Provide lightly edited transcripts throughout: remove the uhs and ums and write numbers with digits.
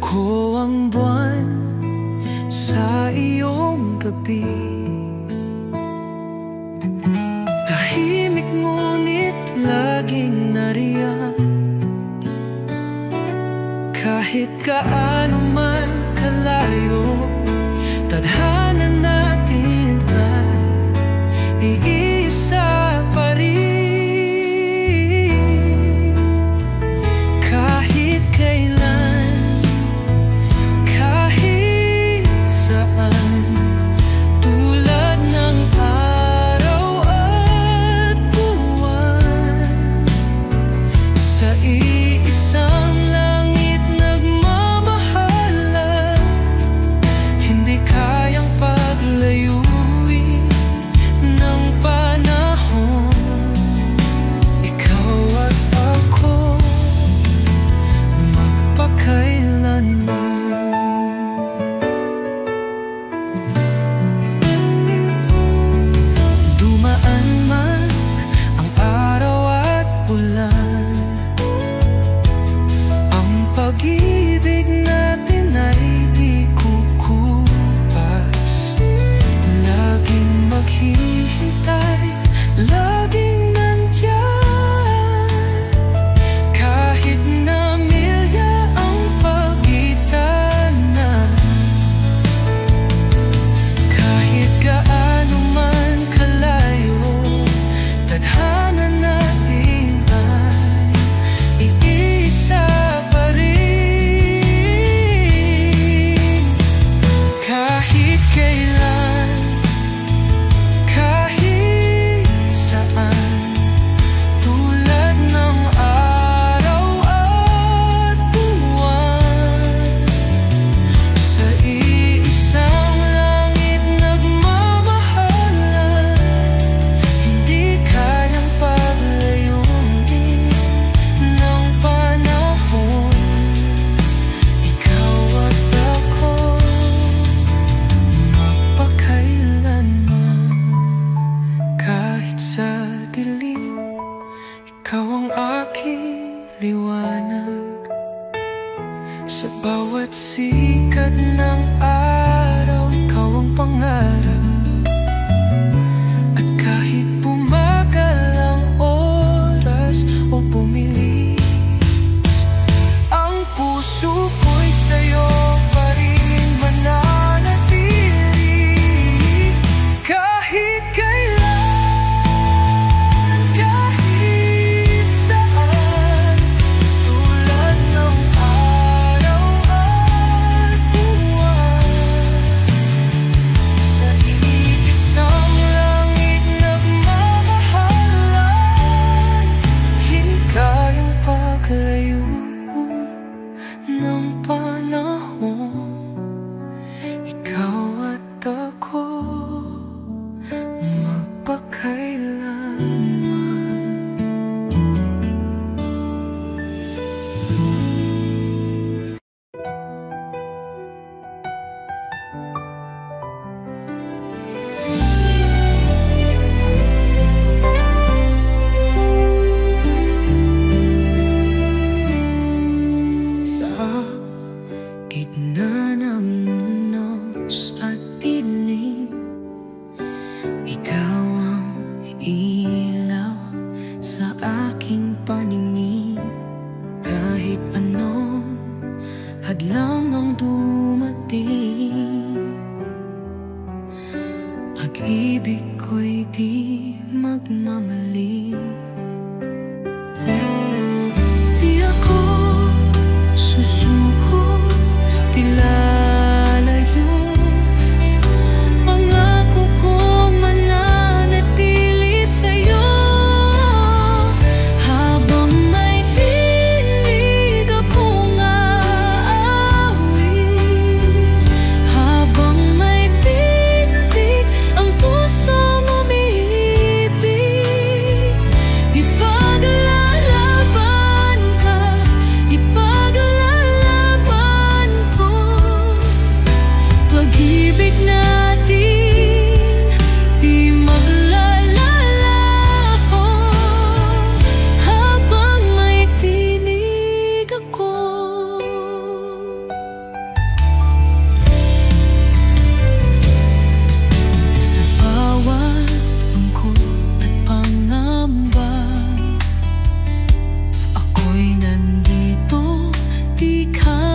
Ako ang buwan sa iyong gabi, tahimik ngunit laging nariyan. Kahit kaano man kalayo, tadhana natin ay iisa pa rin. Kahit kailan, kahit saan, tulad ng araw at buwan, sa iisang langit nagmamahalan. Hindi kayang paglayuin ng panahon, ikaw at ako magpakailanman. Dumaan man ang araw at ulan, ang pag-ibig natin ay di kukupas. Laging maghihintay, laging nandyan. Kahit na milya ang pagitan na, kahit gaano man kalayo, tadhana natin ay iisa pa rin. Kahit kailan, kahit saan, tulad ng araw at buwan, sa iisang langit nagmamahalan. Hindi kayang paglayuin ng panahon, ikaw at ako magpakailanman. Kahit sa dilim, ikaw ang aking liwanag. Sa bawat sikat ng araw, ikaw ang pangarap. At kahit bumagal ang oras o bumilis, ang puso ko'y sa'yo pa rin mananatili. Kahit kailan, kahit saan, tulad ng araw at buwan, sa iisang langit nagmamahalan. Hindi kayang paglayuin ng panahon, ikaw at ako magpakailanman. Sa gitna ng unos at dilim, ikaw ang ilaw sa aking paningin. Kahit anong hadlang ang dumating, pag-ibig ko'y di magmamali. Di ako susuko, di lalayo. Pangako kong mananatili sa'yo. Habang may tinig akong aawit, habang may pintig ang pusong umiibig,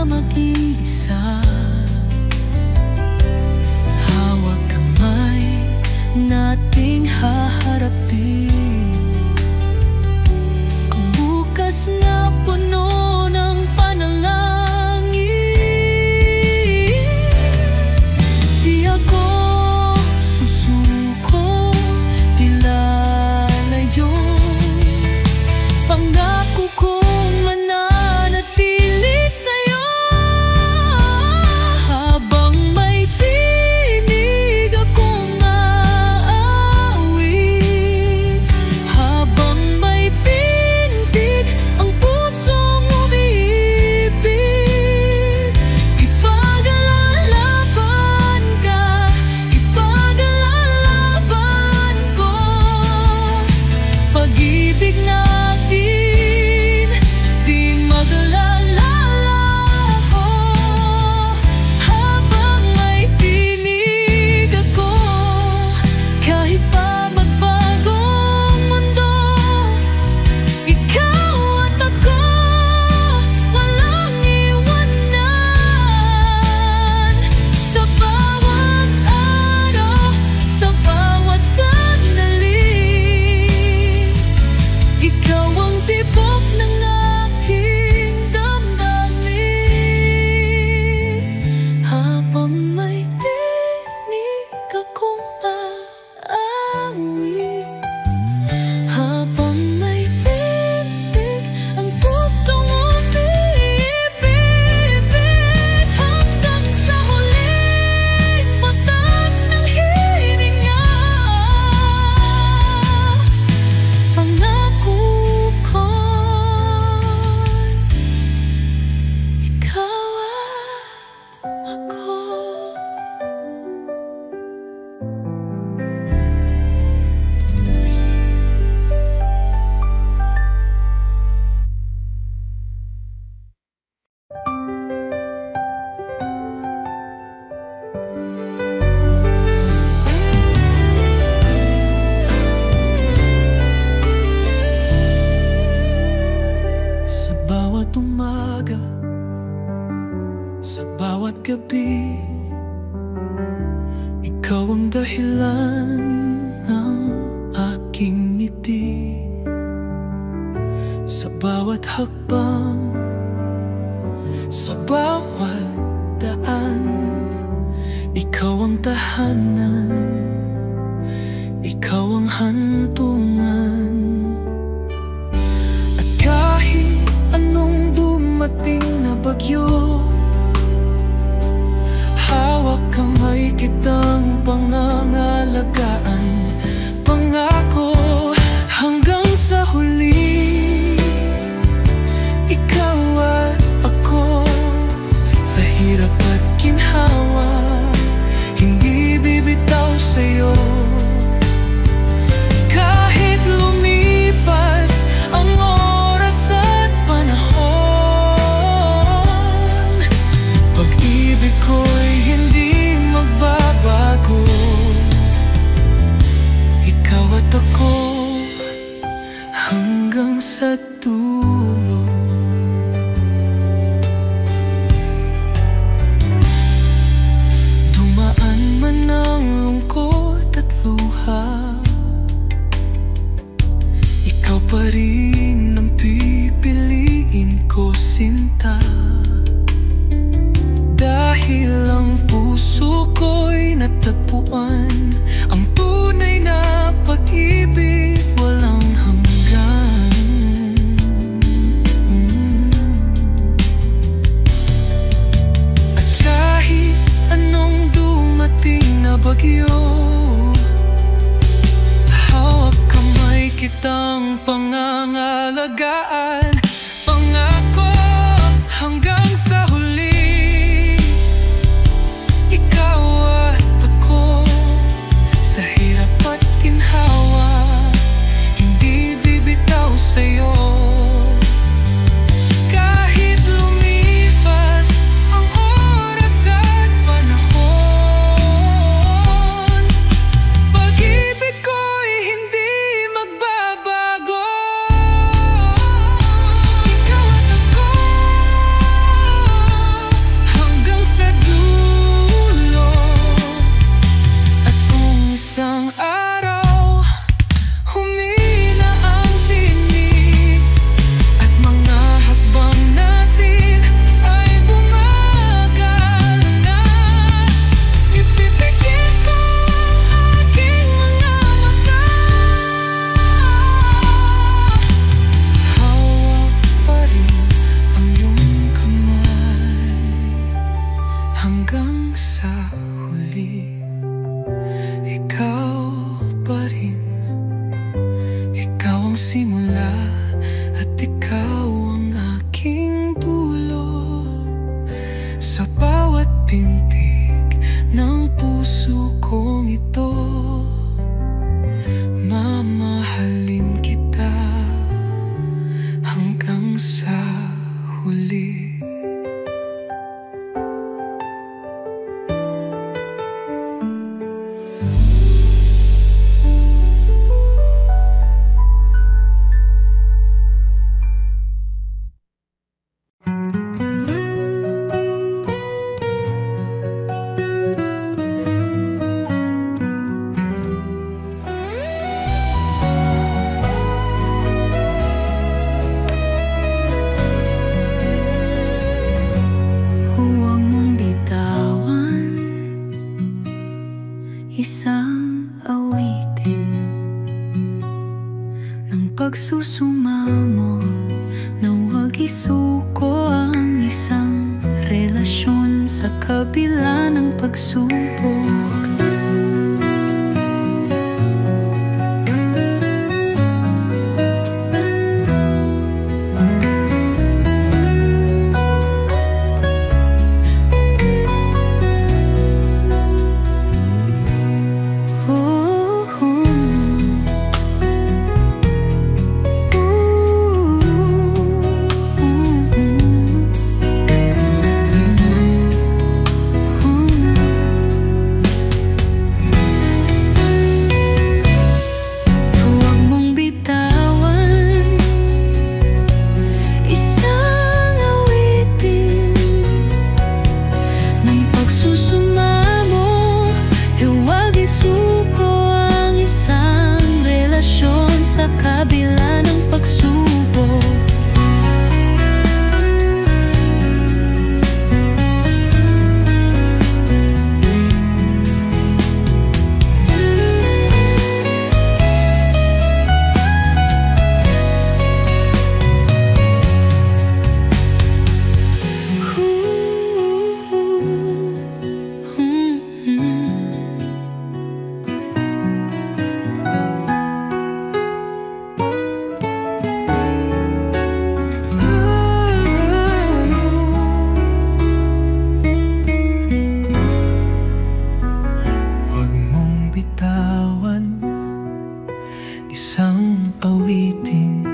mag-iisa. Hawak kamay nating haharapin ang bukas na puno ng panalangin. Di ako susuko, di lalayo. Pangako kong mananatili sa'yo. Habang may tinig akong aawit, habang may pintig ang pusong umiibig, ipaglalaban ka, ipaglalaban ko. Pag-ibig natin di maglalalaho. Habang may tinig ako, kahit pa magbagong mundo, ikaw at ako, walang iwanan. Sa bawat araw, sa bawat sandali, ikaw ang tibok ng aking damdamin. Habang may tinig akong aawit, habang may pintig ang pusong umiibig, hanggang sa huling patak ng hininga. Pangako ko'y ikaw at ako. Sa bawat umaga, sa bawat gabi, ikaw ang dahilan ng aking ngiti. Sa bawat hakbang, sa bawat daan, ikaw ang tahanan, ikaw ang hantungan. At kahit anong dumating na bagyo, hawak kamay kitang pangangalagaan. Pangako hanggang sa huli, ikaw at ako. Sa hirap at ginhawa, hindi bibitaw sa'yo. Kahit lumipas ang oras at panahon, pag-ibig ko'y hindi magbabago. Ikaw at ako hanggang sa dulo. Dumaan man ang lungkot at luha, ikaw pa rin ang pipiliin ko, sinta. Dahil ang puso ko'y natagpuan ang tunay na pag-ibig, walang hanggan. At kahit anong dumating na bagyo, hawak kamay kitang pangangalagaan. Pangako hanggang sa huli, ikaw at ako. Sa hirap at ginhawa, hindi bibitaw sa'yo. Kahit lumipas ang oras at panahon, pag-ibig ko'y hindi magbabago. hanggang sa huli. Ikaw pa rin, ikaw ang simula at ikaw ang aking dulo. Sa bawat pintig ng puso kong ito, mamahalin kita hanggang sa huli. Isang awitin ng pagsusumamo na huwag isuko ang isang relasyon sa kabila ng pagsubok. Kabila ng pagsubok, isang awitin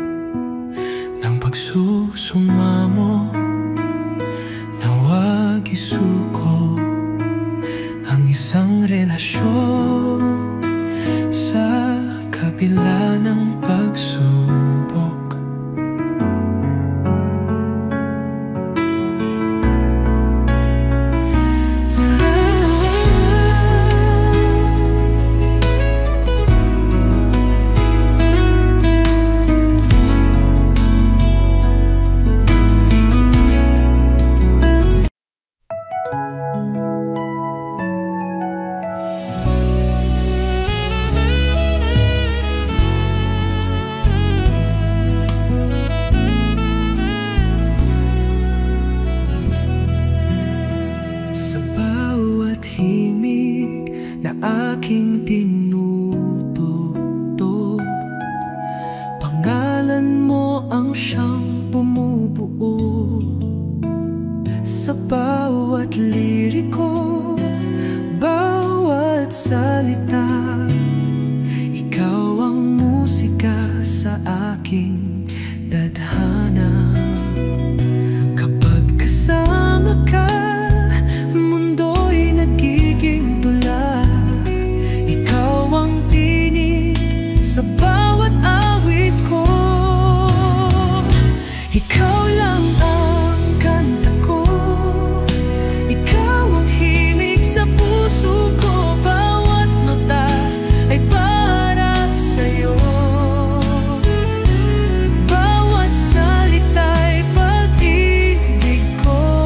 ng pagsusumamo na huwag isuko ang isang relasyon sa kabila ng pagsubok. Na aking tinututo, pangalan mo ang siyang bumubuo sa bawat liriko, bawat salita. Ikaw ang musika sa aking tadhana. Kapag kasama ka, mundo'y nagiging tula. Sa bawat awit ko, ikaw lang ang kanta ko. Ikaw ang himig sa puso ko. Bawat nota ay para sa'yo. Bawat salita'y pag-ibig ko.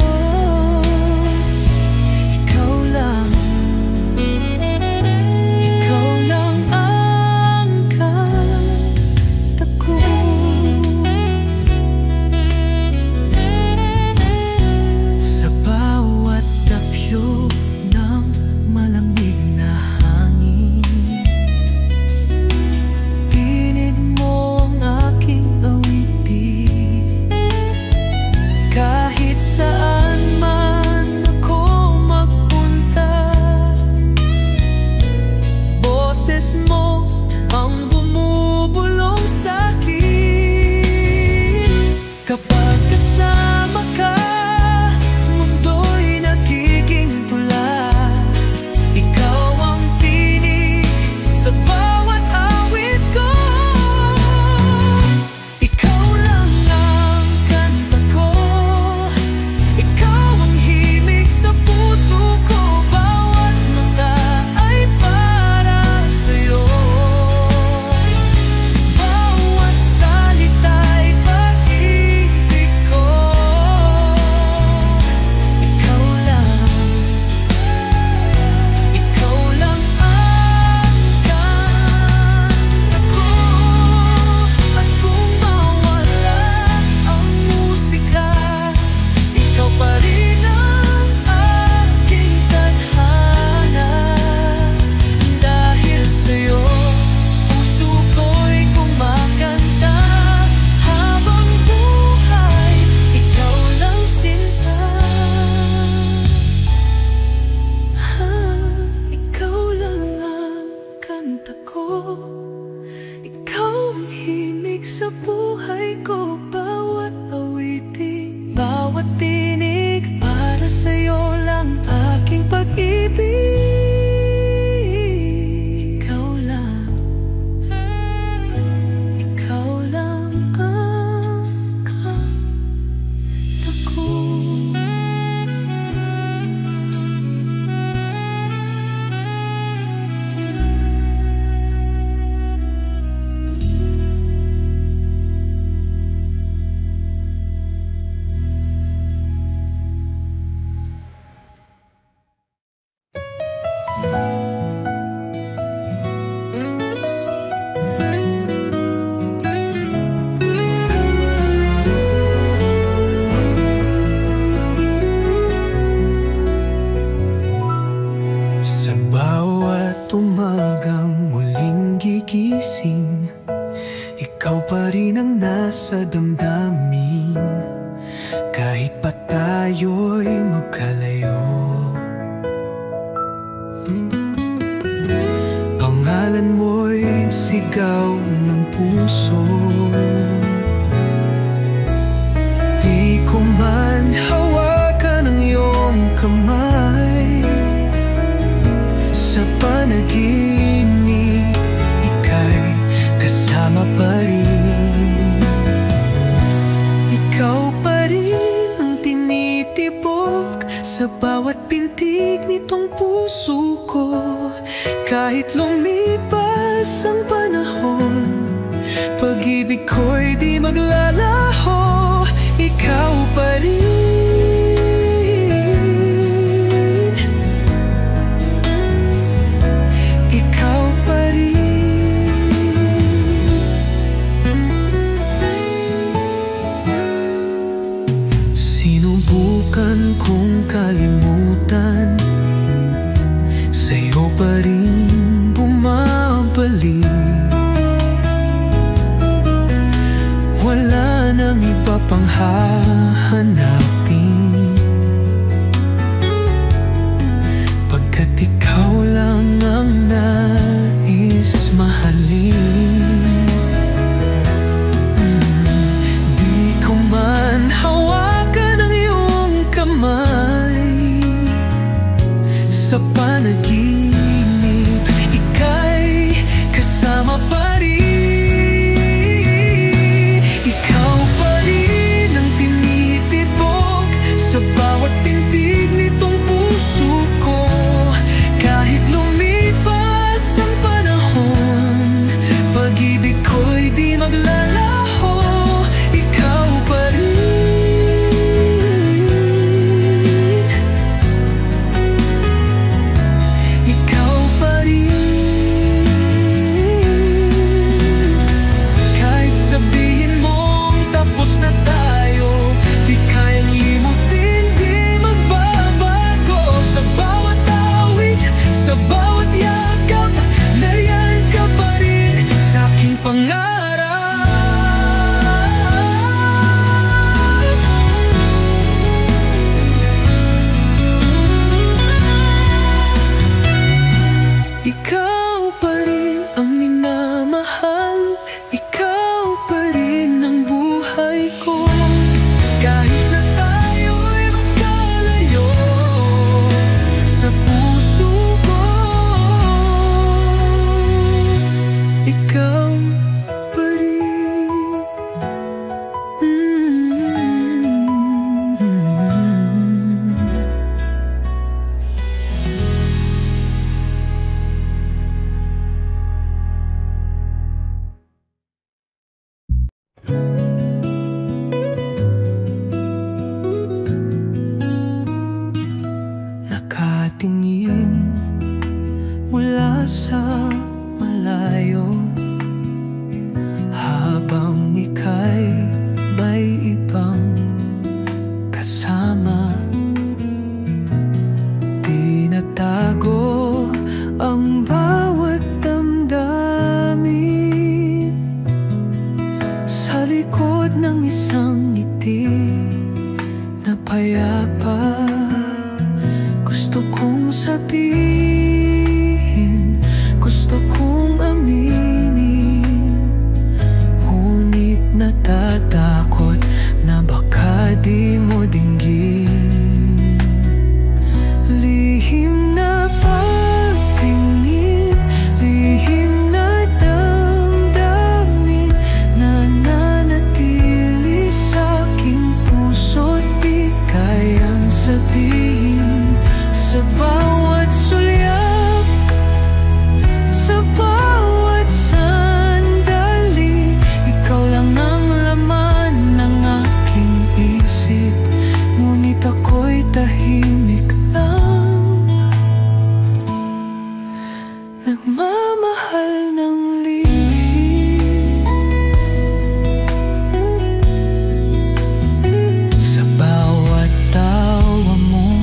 sigaw ng puso. Di ko man hawakan ang iyong kamay, sa panaginip ika'y kasama pa rin. Ikaw pa rin ang tinitibok sa bawat pintig nitong puso ko. Kahit lumipas ang panahon, pag-ibig ko'y di maglalaho. Ikaw pa rin, ikaw pa rin. Sinubukan kong kalimutan, sa'yo pa rin bumabalik. Wala nang iba pang hahanapin, pagkat ikaw lang ang nais mahalin. Di ko man hawakan ang iyong kamay, sa panaginip ika'y kasama pa rin. Ikaw pa rin ang tinitibok sa bawat pintig nitong puso ko. Kahit lumipas ang panahon, pag-ibig ko'y di maglalaho. Ikaw pa rin, ikaw pa rin. Kahit sabihin mong tapos na tayo, di kayang limutin, di magbabago. Sa bawat awit, sa bawat yakap, nariyan ka pa rin sa aking pangarap. Ikaw pa rin ang minamahal, ikaw pa rin ang buhay ko. Kahit na tayo'y magkalayo, sa puso ko ikaw pa rin. Nakatingin mula sa malayo, habang ika'y may ibang kasama. Tinatago ang bawat damdamin sa likod ng isang ngiti na payapa. Gusto kong sabihin, gusto kong aminin, ngunit natatakot na baka di mo dinggin. Lihim na pagtingin, lihim na damdamin, nananatili sa aking puso't di kayang sabihin. Sa bawat sulyap, sa bawat sandali, ikaw lang ang laman ng aking isip. Ngunit ako'y tahimik lang, nagmamahal ng lihim. Sa bawat tawa mo,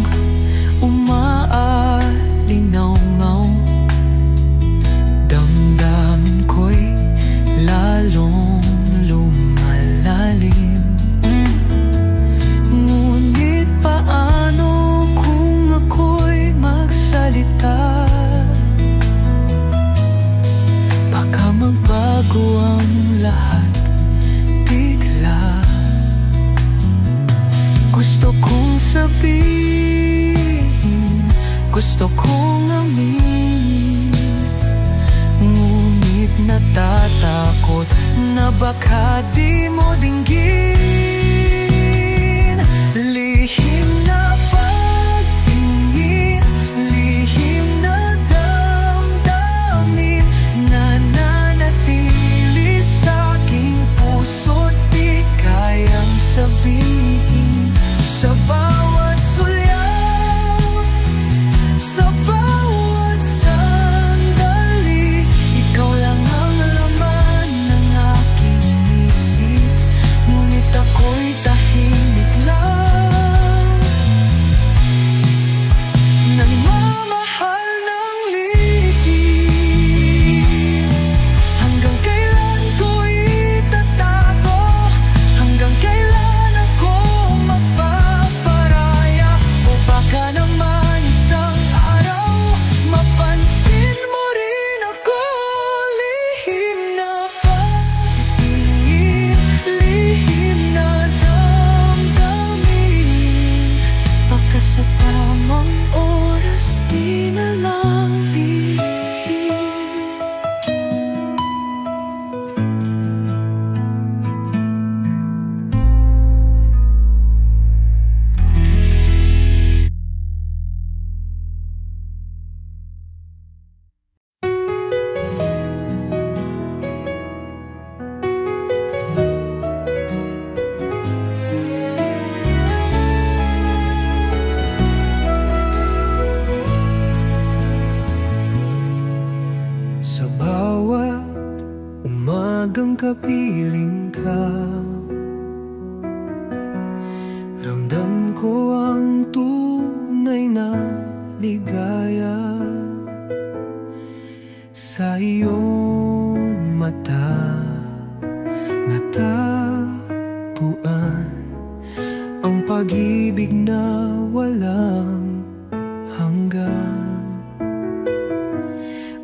kapiling ka. Ramdam ko ang tunay na ligaya sa iyong mata. Natagpuan ang pag-ibig na walang hanggan.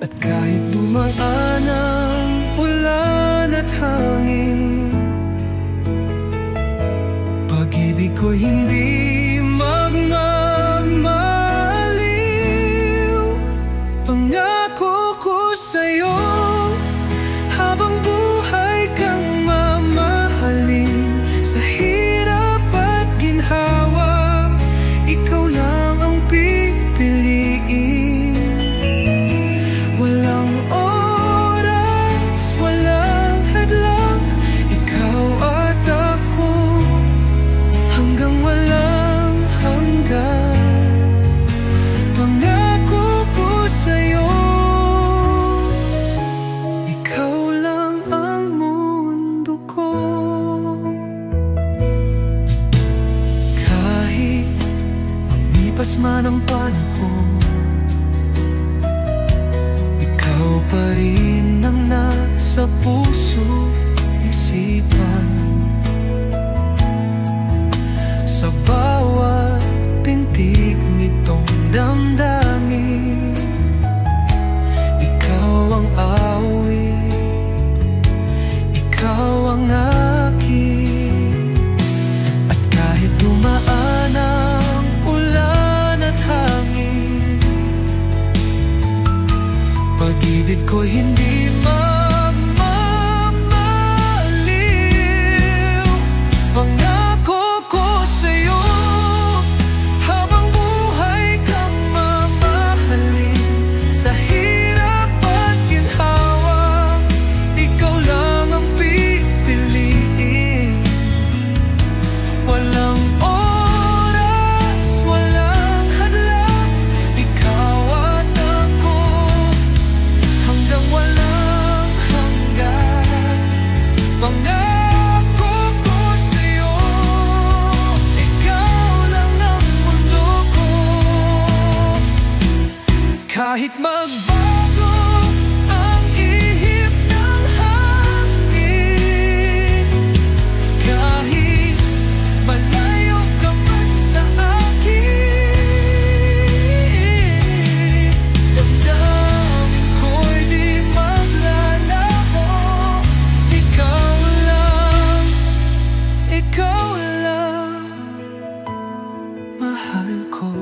At kahit dumaan ang ulan at hangin, pag-ibig ko'y hindi magmamaliw. Pangako ko sa'yo, habang buhay kang mamahalin. Sa hirap at ginhawa, ikaw lang ang pipiliin. Walang oras, walang hadlang, ikaw at ako hanggang walang hanggan. Pangako ko sa'yo, ikaw lang ang mundo ko. Kahit lumipas man ang panahon, ikaw pa rin ang nasa puso, isipan. Sa bawat pintig nitong damdamin, ikaw ang awit, ikaw ang akin. At kahit dumaan ang ulan at hangin, pag-ibig ko'y hindi magmamaliw. Pangako ko sa'yo, habang buhay kang mamahalin. Sa hirap at ginhawa, ikaw lang ang pipiliin. Walang oras, walang hadlang, ikaw at ako hanggang walang hanggan. Pangako ko sa'yo, ikaw lang ang mundo ko. Kahit magbago ang ihip ng hangin, kahit malayo ka man sa akin, damdamin ko'y di maglalaho. Ikaw lang, mahal ko.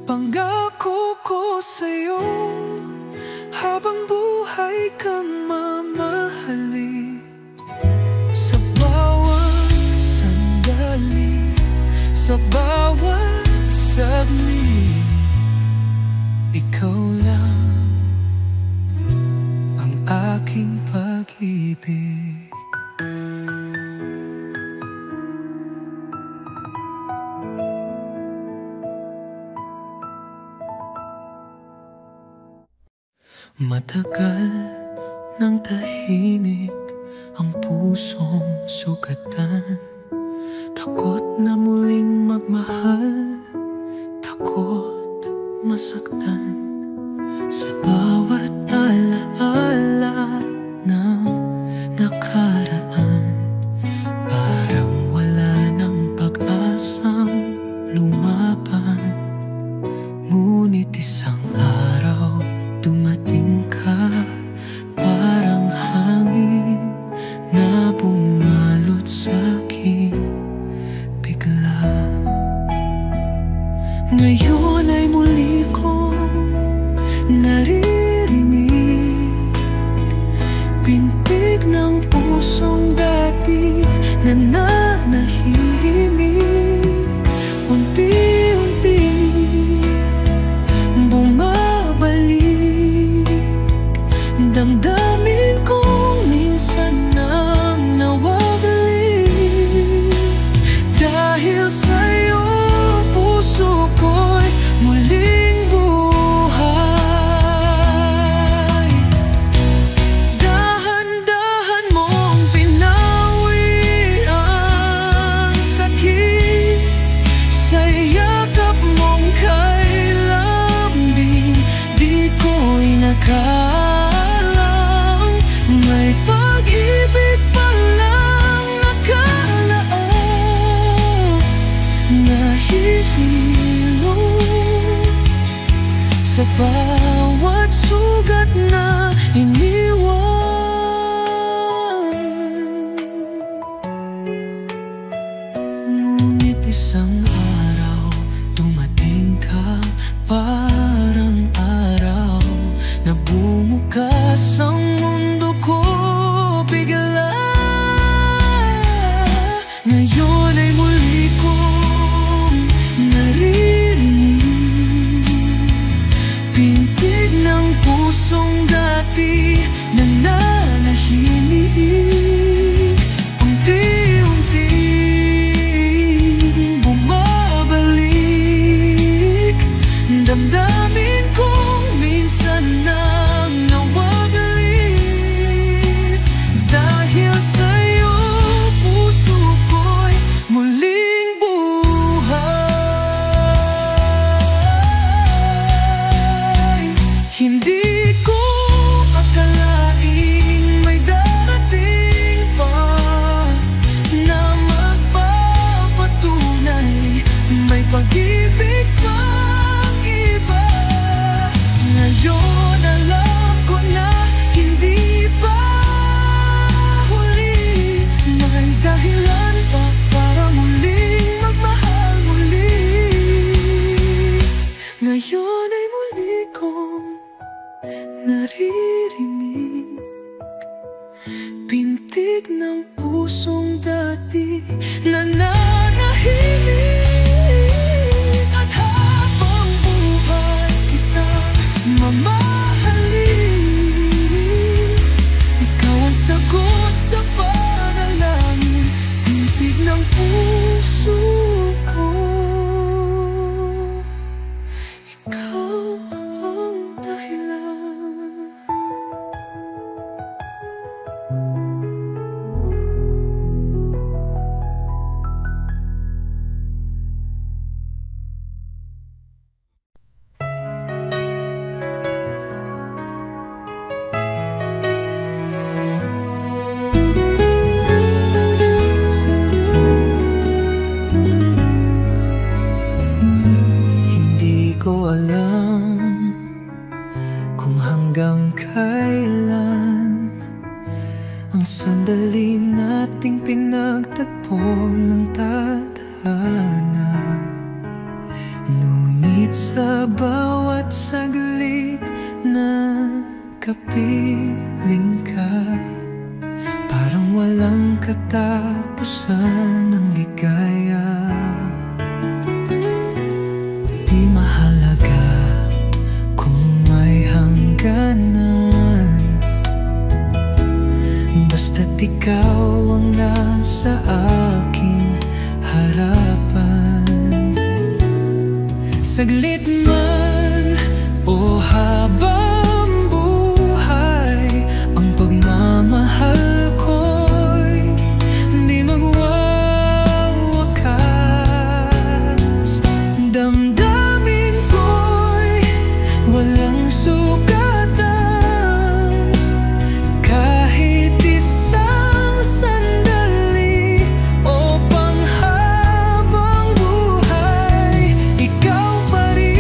Pangako ko sa'yo, habang buhay kang mamahalin. Sa bawat sandali, sa bawat saglit, ikaw lang ang aking pag-ibig. Matagal nang tahimik ang pusong sugatan. Takot na muling magmahal, takot masaktan. Sa bawat alaala ng nakaraan, parang wala nang pag-asang lumaban. Ngunit isang araw dumating ka, parang hangin na bumalot sa'kin bigla. Ngayon ay muli kong naririnig pintig ng pusong dati nananahimik. Unti-unti bumabalik damdamin kong minsan nang nawaglit. Dahil sa'yo puso ko'y sa bawat sugat na iniwan. Ngunit isang araw dumating ka, parang araw na bumukas ang mundo ko bigla. Ngayon ay muli kong naririnig pintig ng pusong dati nananahimik. Unti-unting bumabalik damdamin kong minsan nang nawagalit. Dahil sa'yo puso ko'y muling buhay. Hindi ko akalaing may darating pa na magpapatunay may pag-ibig pang iba. Ngayon alam ko na hindi pa huli, may dahilan pa para muling magmahal muli. Ngayon ay muli kong naririnig pintig ng pusong dati nananahimik. At habang buhay kita mamahalin, ikaw ang sagot sa panalangin, pintig ng puso ko. Ikaw ang dahilan. Hindi ko alam kung hanggang kailan ang sandali nating pinagtagpo ng tadhana. Ngunit sa bawat saglit na kapiling ka, parang walang katapusan ng ligaya. Di mahalaga kung may hangganan, basta't ikaw ang nasa aking harapan. Saglit man o habang buhay, ang pagmamahal ko'y di magwawakas. Damdamin ko'y walang sugatan, kahit isang sandali o panghabang buhay, ikaw pa rin.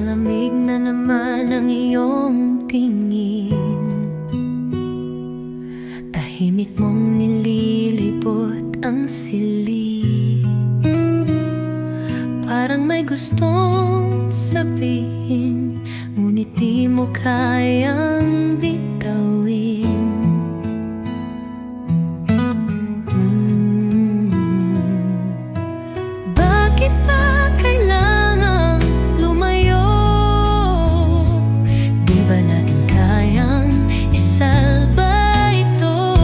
Malamig na naman ang iyong tingin, tahimik mong nililibot ang silid. Parang may gustong sabihin, ngunit di mo kayang bitawin. Bakit ba kailangang lumayo? Di ba natin kayang isalba ito?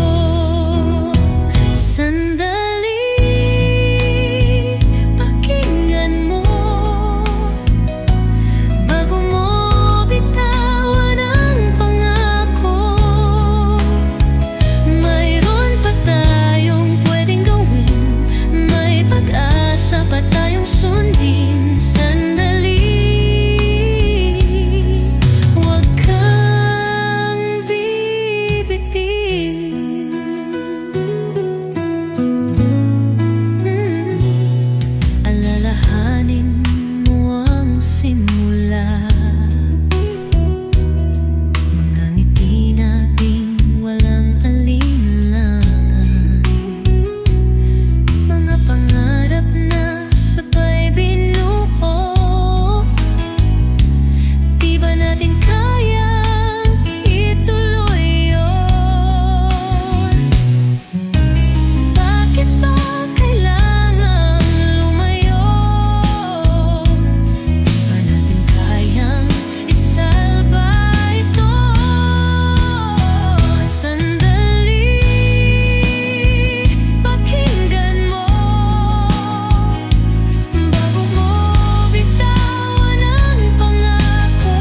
Sandali, pakinggan mo, bago mo bitawan ang pangako. Mayroon pa tayong pwedeng gawin, may pag-asa pa tayong sundin. Sandali, huwag kang bibitiw. Alalahanin mo ang simula, mga ngiti nating walang alinlangan, mga pangarap na sabay binuo. Di ba natin kayang ituloy yun? Bakit ba kailangang lumayo? Di ba natin kayang isalba ito? Sandali, pakinggan mo, bago mo bitawan ang pangako.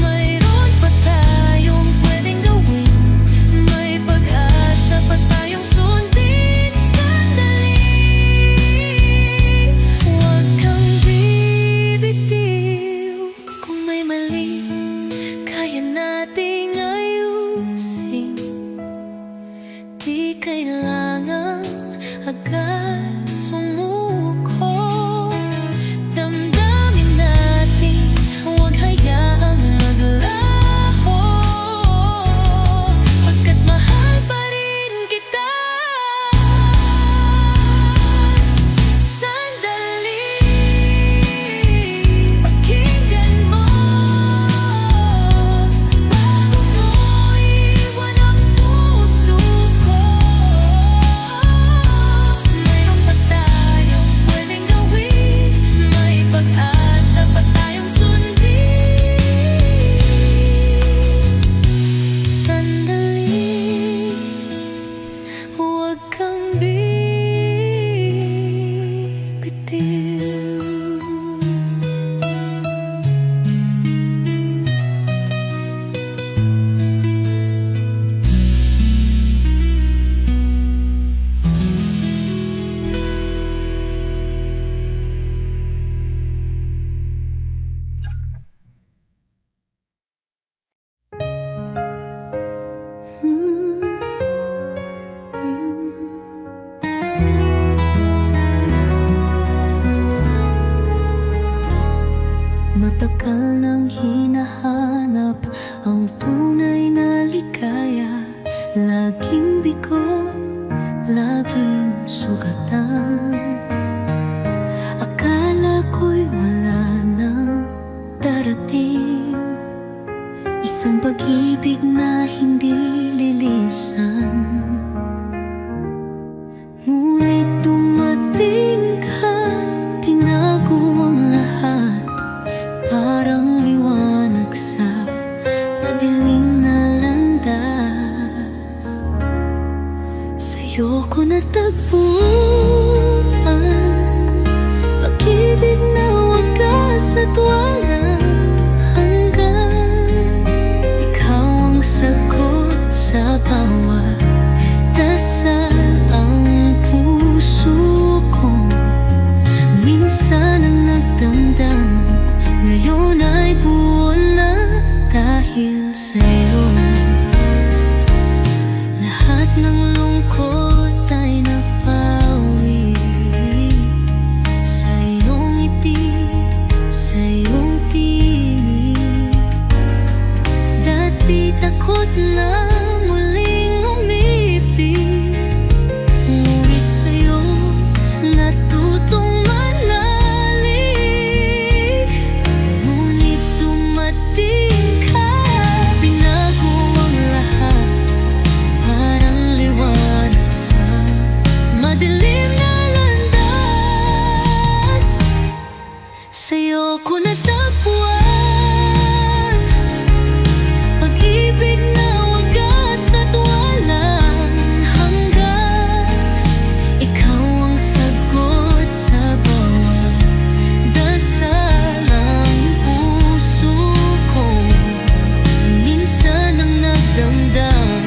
Mayroon pa tayong pwedeng gawin, may pag-asa pa tayong sundin. Sandali, huwag kang bibitiw. Kung may mali, kaya nating ayusin. Di kailangang agad sumuko. Damdamin natin, huwag hayaang maglaho, pagkat mahal pa rin kita. Sandali, pakinggan mo, bago mo iwan ang puso ko. Mayroon pa tayong pwedeng gawin, may pag-asa pa tayong sundin. Sandali, huwag kang bibitiw. Matagal nang hinahanap ang tunay na ligaya, laging bigo, laging sugatan. Akala ko'y wala nang darating, isang pag-ibig na hindi lilisan. Ngunit dumating ka, binago ang lahat, parang liwanag sa madilim na landas. Sa'yo ko natagpo sa'yo ko natagpuan pag-ibig na wagas at walang hanggan. Ikaw ang sagot sa bawat dasal ng puso ko. Minsan ang nagdamdam,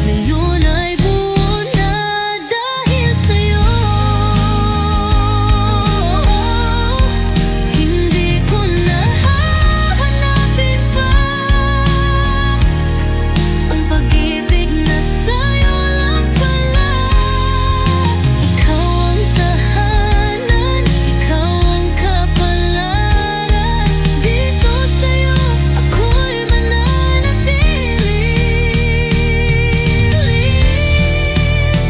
ngayon ay buo na dahil sa'yo. Hindi ko na hahanapin pa ang pag-ibig na sa'yo lang pala. Ikaw ang tahanan, ikaw ang kapalaran. Dito sa'yo ako'y mananatili.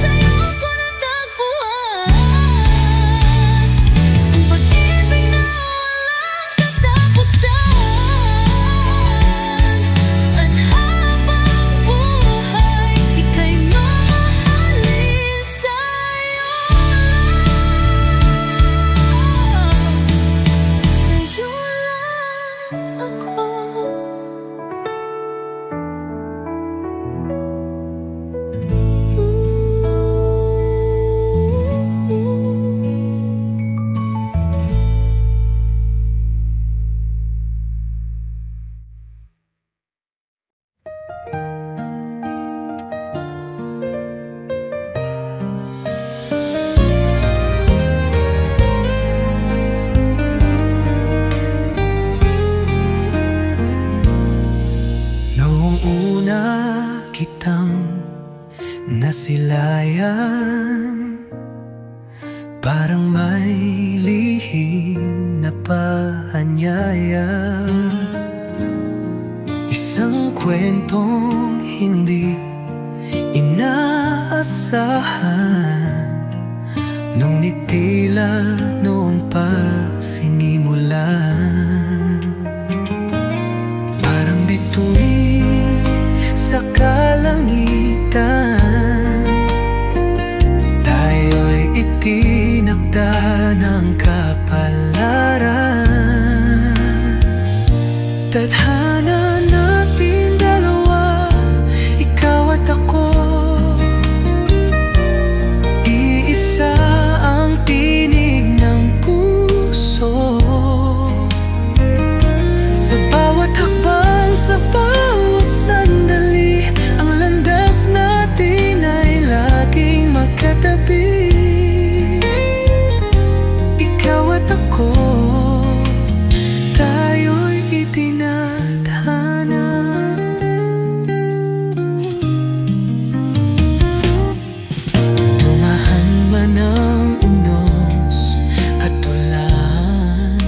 Sa'yo ko natagpuan ang pag-ibig na walang katapusan. At habang buhay, ika'y mamahalin sa'yo lang ako. Noong una kitang nasilayan, parang may lihim na paanyaya. Isang kwentong hindi inaasahan, ngunit tila noon pa sinimulan. Parang bituin sa kalangitan, tayo'y itinakda ng kapalaran. Tadhana natin dalawa, ikaw at ako. Iisa ang tinig ng puso. Sa bawat hakbang, sa bawat sandali, ang landas natin ay laging magkatabi. Ikaw at ako, tayo'y itinadhana. Tumahan man ang unos at ulan,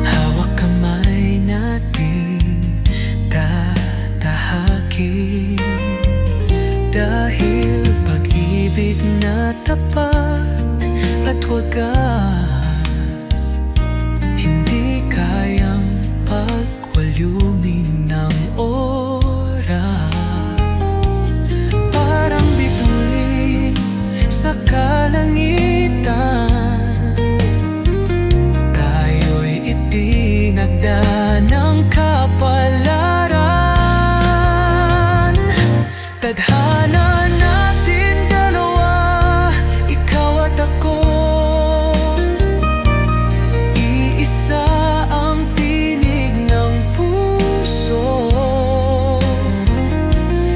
hawak kamay natin tatahakin. Dahil pag-ibig na tapat at wagas, hindi kayang pagwalyumin ng oras. Parang bituin sa kalangitan, tayo'y itinagda ng kapalaran. Tadhana natin dalawa, ikaw at ako. Iisa ang tinig ng puso.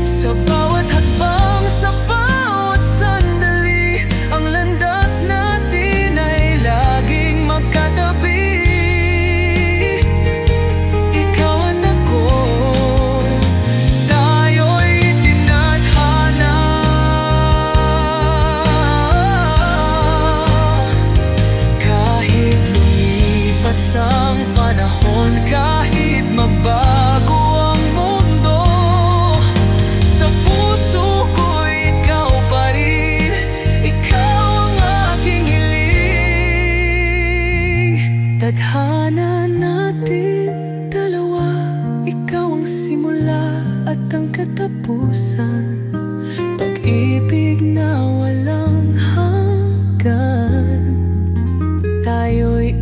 Sa bawat hakbang, sa bawat sandali, ang landas natin ay laging magkatabi. Ikaw at ako, tayo'y itinadhana. Kahit lumipas ang panahon, kahit magbago ang mundo, sa puso ko ikaw pa rin. Ikaw ang aking hiling. Tadhana natin dalawa, ikaw ang simula at ang katapusan. Pag-ibig na walang hanggan, tayo'y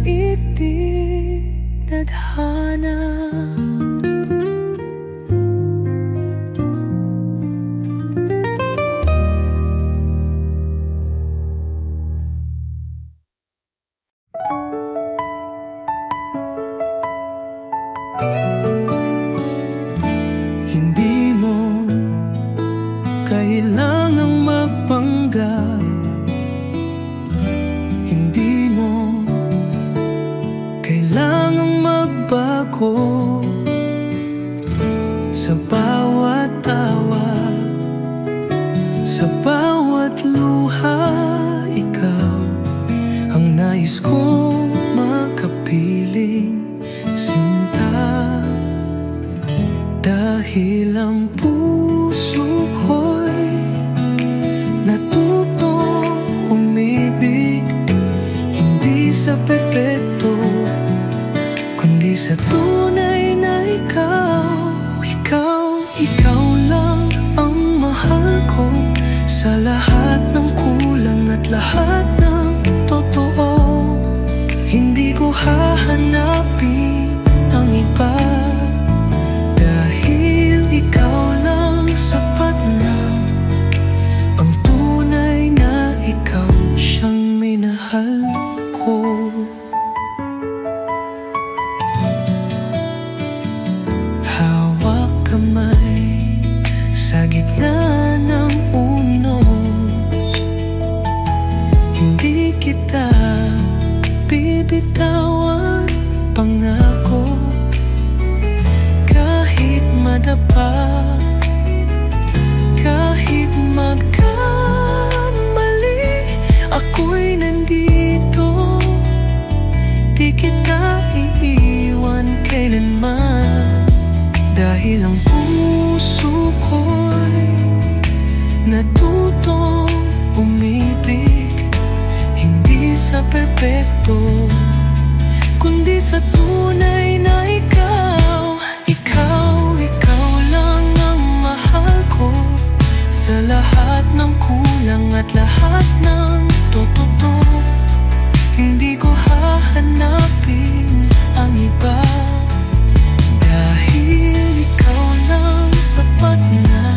Hindi mo kailangang magpanggap, hindi mo kailangang magbago. Sa bawat tawa, sa bawat luha, ikaw ang nais kong makapiling sinta. Dahil ang puso ko'y natutong umibig, hindi sa perpekto, kundi sa tunay na ikaw. Ikaw lang ang mahal ko, sa lahat ng kulang at lahat ng totoo. Hindi ko hahanapin ang iba, dahil ikaw lang sapat na. Ang tunay na ikaw siyang minahal ko. Hawak kamay sa gitna ng unos, hindi kita bibitawan, pangako. Kahit madapa, kahit magkamali, ako'y nandito. Di kita iiwan kailanman, dahil ang puso ko'y natutong umibig, hindi sa perpekto, kundi sa tunay na ikaw. Ikaw lang ang mahal ko, sa lahat ng kulang at lahat ng totoo. Hindi ko hahanapin ang iba, dahil ikaw lang sapat na.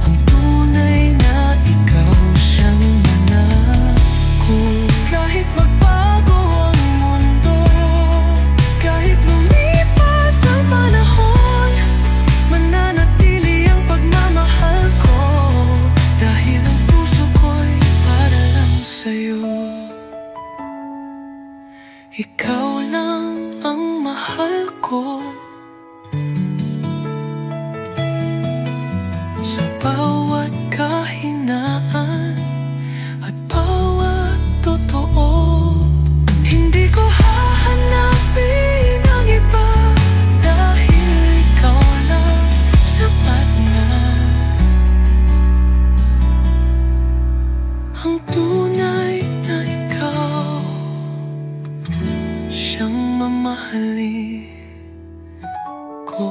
Ang tunay na ikaw siyang manako. Kahit magbago ang mundo, kahit lumipas ang panahon, mananatili ang pagmamahal ko, dahil ang puso ko'y para lang sa'yo. Ikaw lang ang mahal ko, sa bawat kahinaan at bawat totoo. Hindi ko hahanapin ang iba, dahil ikaw lang sapat na. Ang tunay na ikaw siyang mamahalin ko.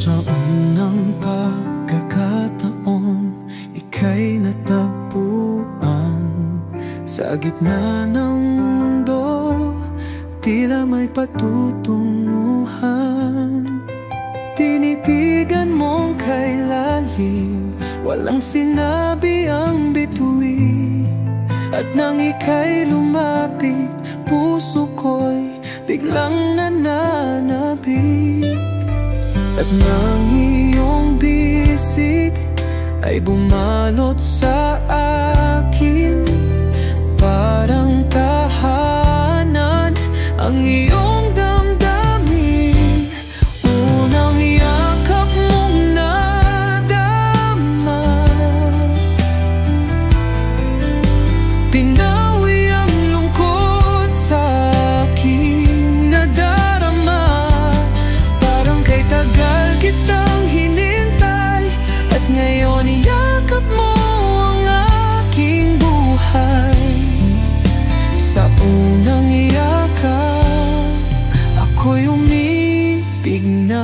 Sa unang pagkakataon, ika'y natagpuan. Sa gitna ng mundo, tila may patutunguhan. Tinitigan mong kay lalim, walang sinabi ang bituin. At nang ika'y lumapit, puso ko'y biglang nananabik. At nang iyong bisig ay bumalot sa akin, parang tahanan ang iyong damdamin. Unang yakap mong nadama, pinawi ang lungkot sa aking nadarama. Parang kay tagal kitang hinintay, at ngayon yakap mo ang aking buhay. Sa unang yakap, ako'y umibig pag-ibig na.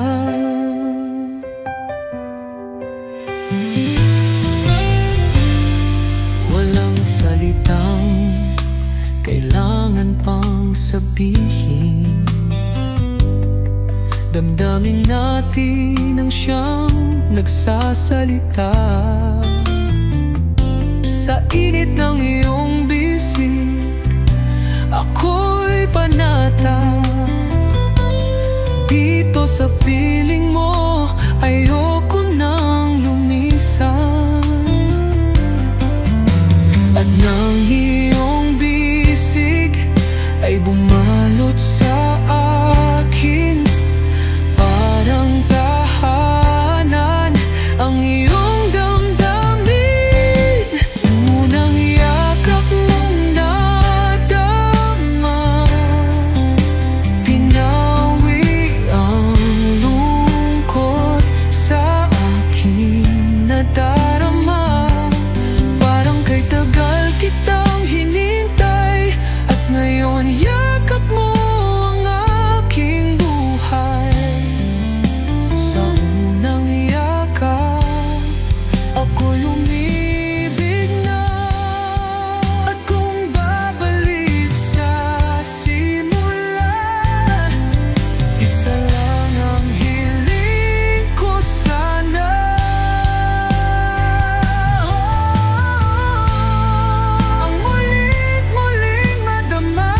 Walang salitang kailangan pang sabihin, damdamin natin ang siyang nagsasalita. Sa init ng iyong bisig, ako'y panata. Dito sa piling mo, ayoko nang lumisan. At nang iyong bisig ay bumalot sa akin, parang tahanan ang iyong damdamin. Unang yakap mong nadama, pinawi ang lungkot sa akin nadarama. Parang kay tagal kitang hinintay, at ngayon yakap mo ang aking buhay. Sa unang yakap, ako'y umibig na. At kung babalik sa simula, isa lang ang hiling ko sana. Ang mulit-muling madama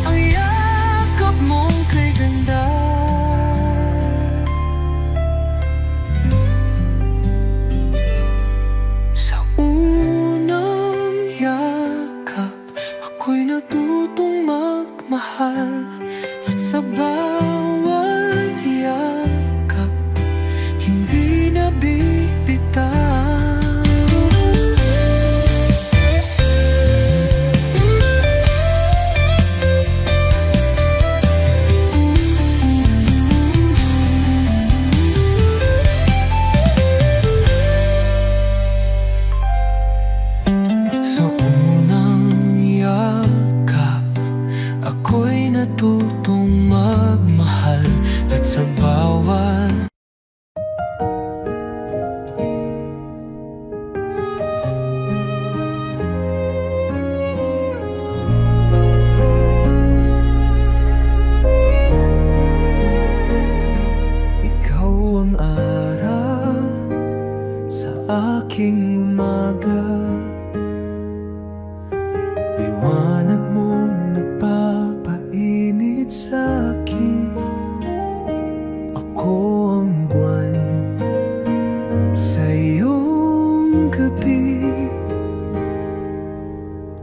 ang yakap mong kay ganda. Sa unang yakap, ako'y natutong magmahal. At sa bawat yakap, hindi na bibitaw. Sa unang yakap, ako'y natutong magmahal. At sa bawat ikaw ang araw sa aking umaga. Liwanag mong nagpapainit sa'kin. Ako ang buwan sa iyong gabi.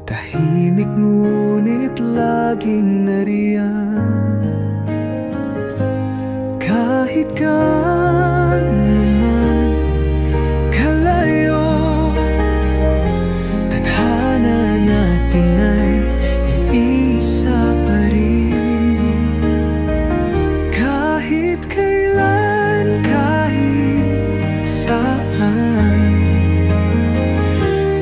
Tahimik ngunit laging nariyan. Kahit gaano kalayo, tadhana natin ay iisa pa rin. Kahit kailan, kahit saan,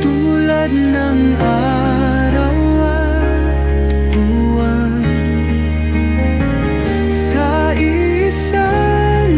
tulad ng araw at buwan, sa isang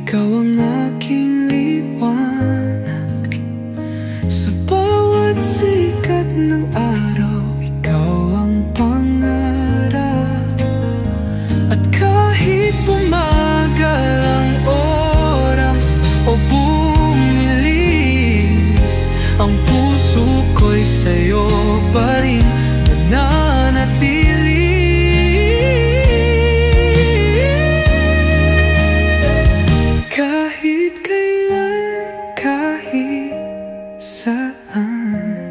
ikaw ang aking liwanag. Sa bawat sikat ng araw, ikaw ang pangarap. At kahit bumagal ang oras o bumilis, ang puso ko'y sa'yo pa rin nananatili. Kahit kailan, kahit saan,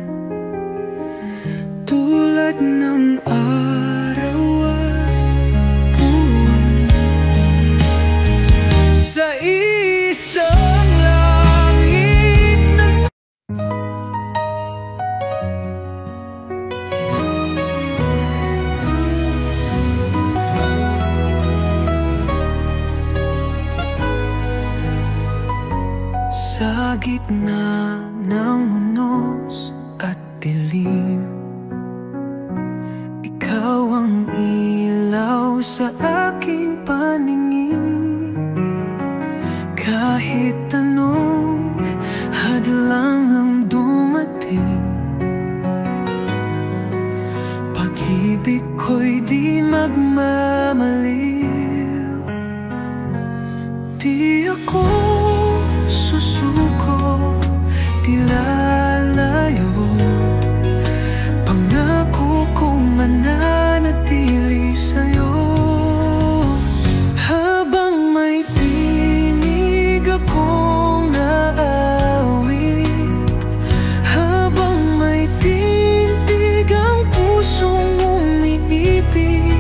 tulad ng araw at buwan, sa isang langit ng sa gitna ng unos at dilim, ikaw ang ilaw sa aking paningin. Kahit anong hadlang ang dumating, pag-ibig ko'y di magmamaliw. Di ako susuko, di lalayo. Pangako kong mananatili sa'yo. Habang may tinig akong naawit, habang may tindig ang pusong umiibig,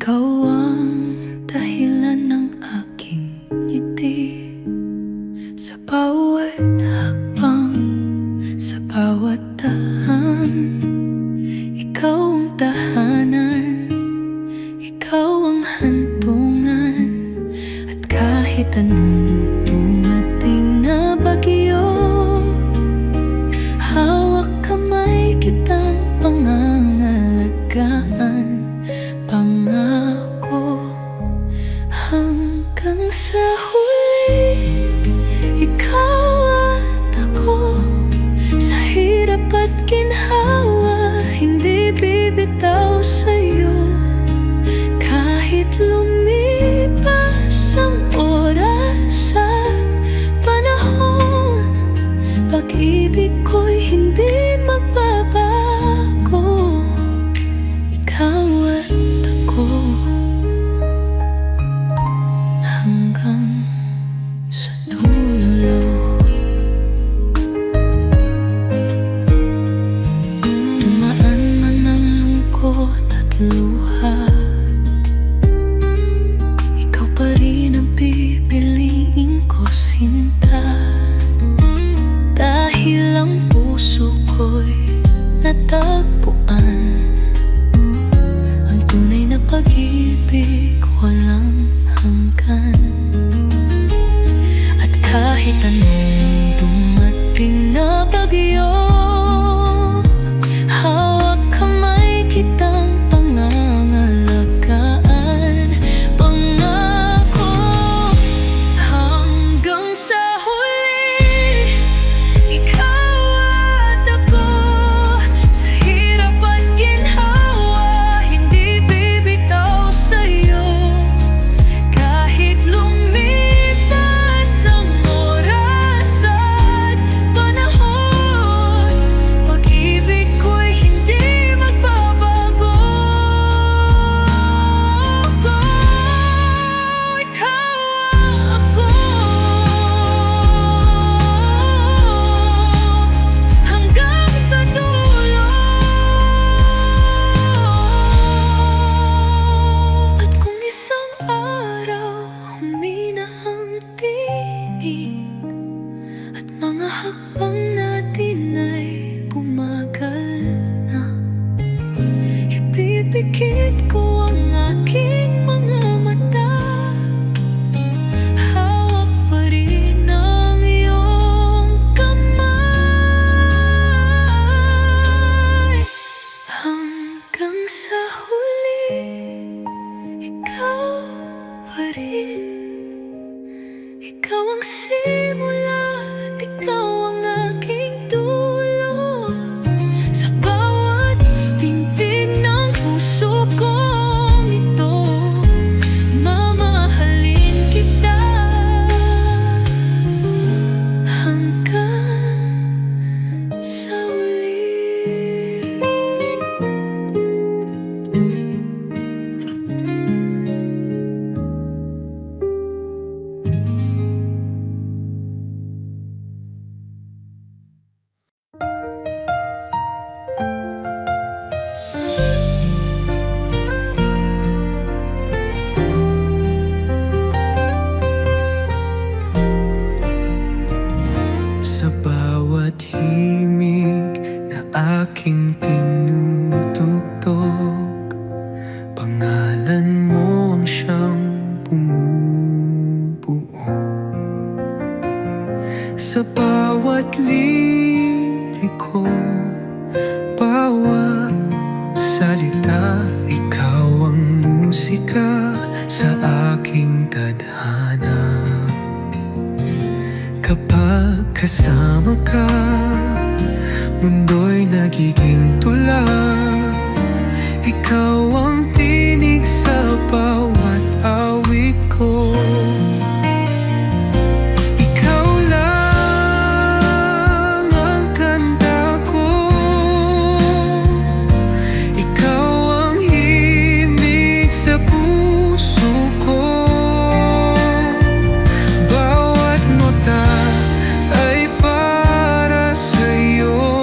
Ikaw ang dahilan ng aking ngiti, sa bawat hakbang, sa bawat daan. Ikaw ang tahanan, ikaw ang hantungan. At kahit anong dumating na bagyo, hawak kamay kitang pangangalagaan. Pangako hanggang sa huli, ikaw at ako. Sa hirap at ginhawa, hindi bibitaw sa'yo. Kahit lumipas ang oras at panahon, pag-ibig ko'y hindi magbabago. Ikaw at ako hanggang sa dulo. Dumaan man ang lungkot at luha, ikaw pa rin ang pipiliin ko, sinta. Dahil ang puso ko'y natagpuan ang tunay na pag-ibig, walang hanggan. At kahit anong dumating na bagyo, hawak kamay kitang pangangalagaan. Pangako hanggang sa huli, ikaw at ako. Sa hirap at ginhawa, hindi bibitaw sa'yo. Kahit lumipas ang oras at panahon, pag-ibig ko'y hindi magbabago. Ikaw ako hanggang sa dulo. At kung isang araw humina ang tinig at mga hakbang natin ay bumagal na, ipipikit ko ang aking mga mata. Hawak pa rin ang iyong kamay. Hanggang sa huli, ikaw pa rin. Ikaw ang simula at ikaw ang aking dulo. Sa bawat pintig ng puso kong ito, mamahalin kita hanggang sa huli. Sa bawat himig na aking tinutugtog, pangalan mo ang siyang bumubuo. Sa bawat liriko, bawat salita, ikaw ang musika sa aking tadhana. Kapag kasama ka, mundo'y nagiging tula. Ikaw ang tinig sa bawat awit ko. Ikaw lang ang kanta ko. Ikaw ang himig sa puso ko. Bawat nota ay para sa'yo.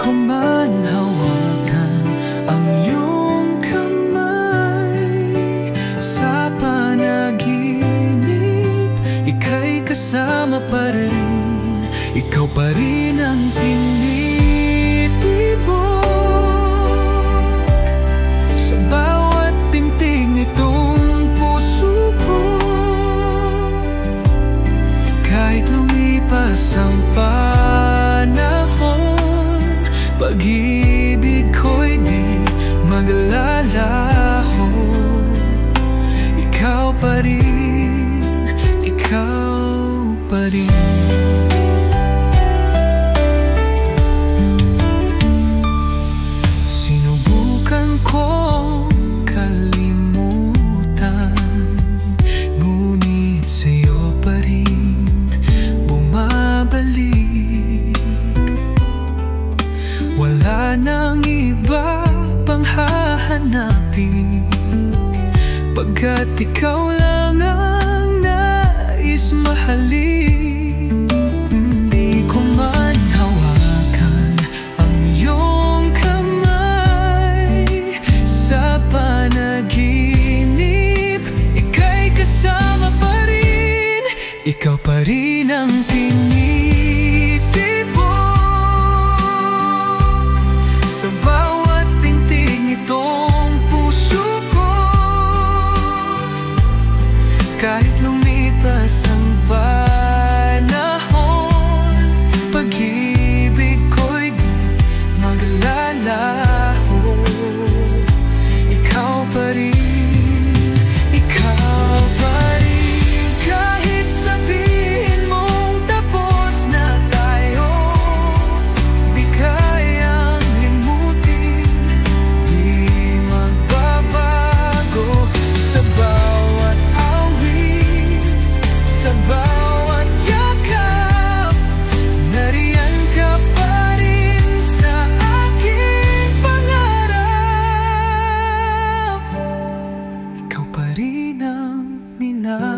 ko man hawakan ang iyong kamay sa panaginip, ika'y kasama pa rin. Ikaw pa rin ang tinitibok sa bawat pintig nitong puso ko. Kahit lumipas ang panahon, pag-ibig ko'y di maglalaho. Ikaw pa rin, ikaw pa rin. Sinubukan kong kalimutan, ngunit sa'yo pa rin bumabalik. Wala nang iba pang hahanapin, pagkat ikaw lang ang nais mahalin. Di ko man hawakan ang iyong kamay sa panaginip, ika'y kasama pa rin. Ikaw pa rin ang tinitibok sa bawat pintig nitong puso ko. Kahit lumipas ang panahon, pag-ibig ko'y di maglalaho. Ikaw pa rin, ikaw pa rin. Kahit sabihin mong tapos na tayo, di kayang limutin, di magbabago. Sa bawat awit, sa bawat yakap, nariyan ka pa rin sa aking pangarap. Ikaw pa rin ang minamahal,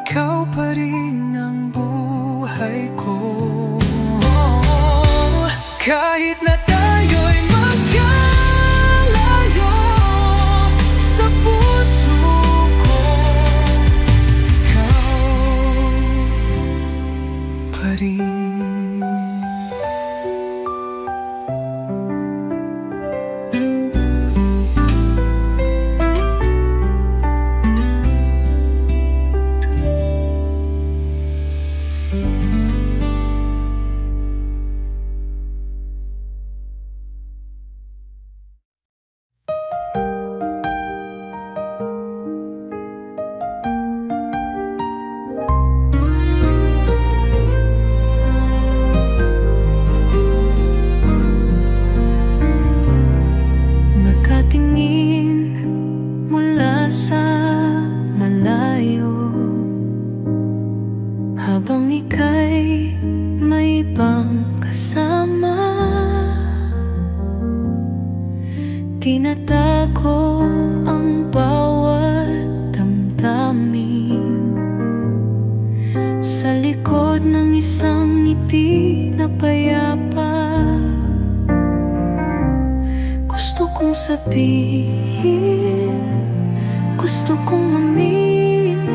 ikaw pa rin ang buhay ko. Kahit na tayo'y magkalayo sa puso ko, ikaw pa rin. Nakatingin mula sa malayo, habang ika'y may ibang kasama. Tinatago ang bawat damdamin sa likod ng isang ngiti na payapa. Gusto kong sabihin, gusto kong aminin,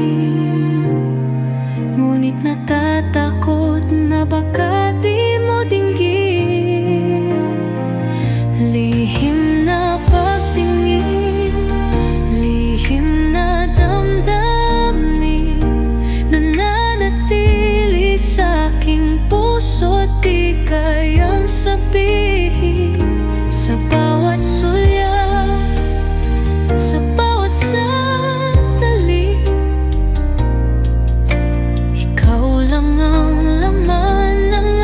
ngunit natatakot na baka di mo dinggin. Lihim na pagtingin, lihim na damdamin, nananatili sa aking puso't di kayang sabihin. Sa bawat sulyap, sa bawat sandali, ikaw lang ang laman ng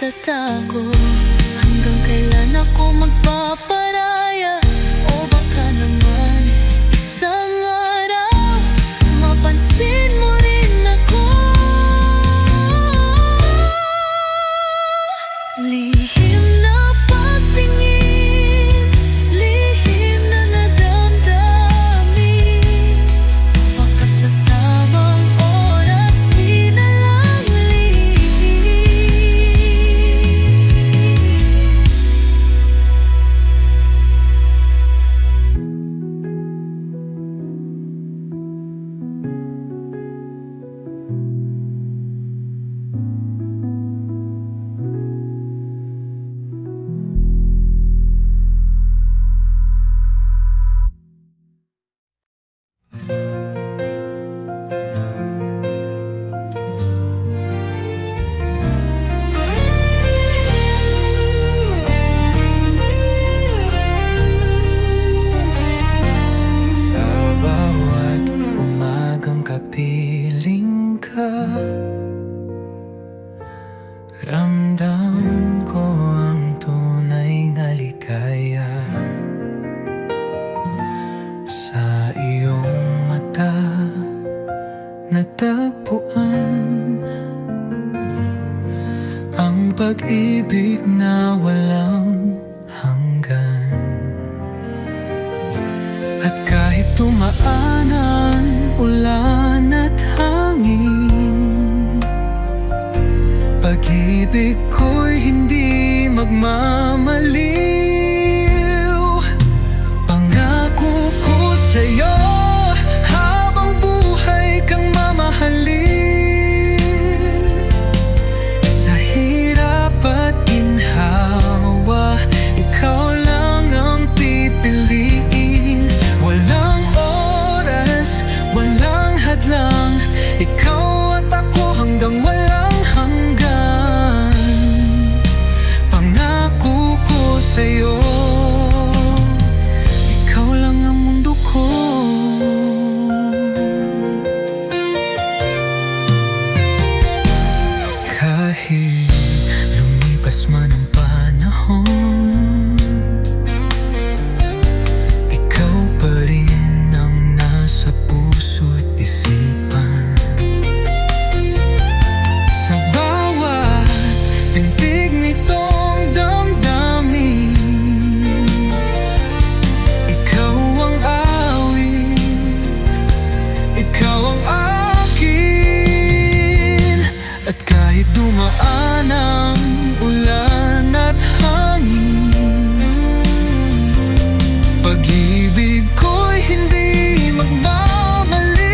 pagtatago. Hanggang kailan ako magpaparaya? O baka naman isang araw mapansin mo rin ako. Lihim na pagtingin, lihim na nadamdamin. Baka sa tamang oras di na lang lihim. Kapiling ka, ramdam ko ang tunay na ligaya. Sa iyong mata natagpuan ang pag-ibig na walang hanggan. At kahit tumaanan ulan at hangin, pag-ibig ko'y hindi magmamaliw. Pangako ko sa'yo, habang buhay kang mamahalin. Sa hirap at ginhawa, ikaw lang ang pipiliin. Walang oras, walang hadlang, ikaw at ako hanggang walang hanggan. Pangako ko sa'yo, ikaw lang ang mundo ko. Kahit lumipas man ang panahon, ikaw pa rin ang nasa puso't isipan. Sa bawat tintig nitong damdamin, ikaw ang awit, ikaw ang akin. At kahit dumaan ang ulan at hangin, pag-ibig ko'y hindi magmamaliw.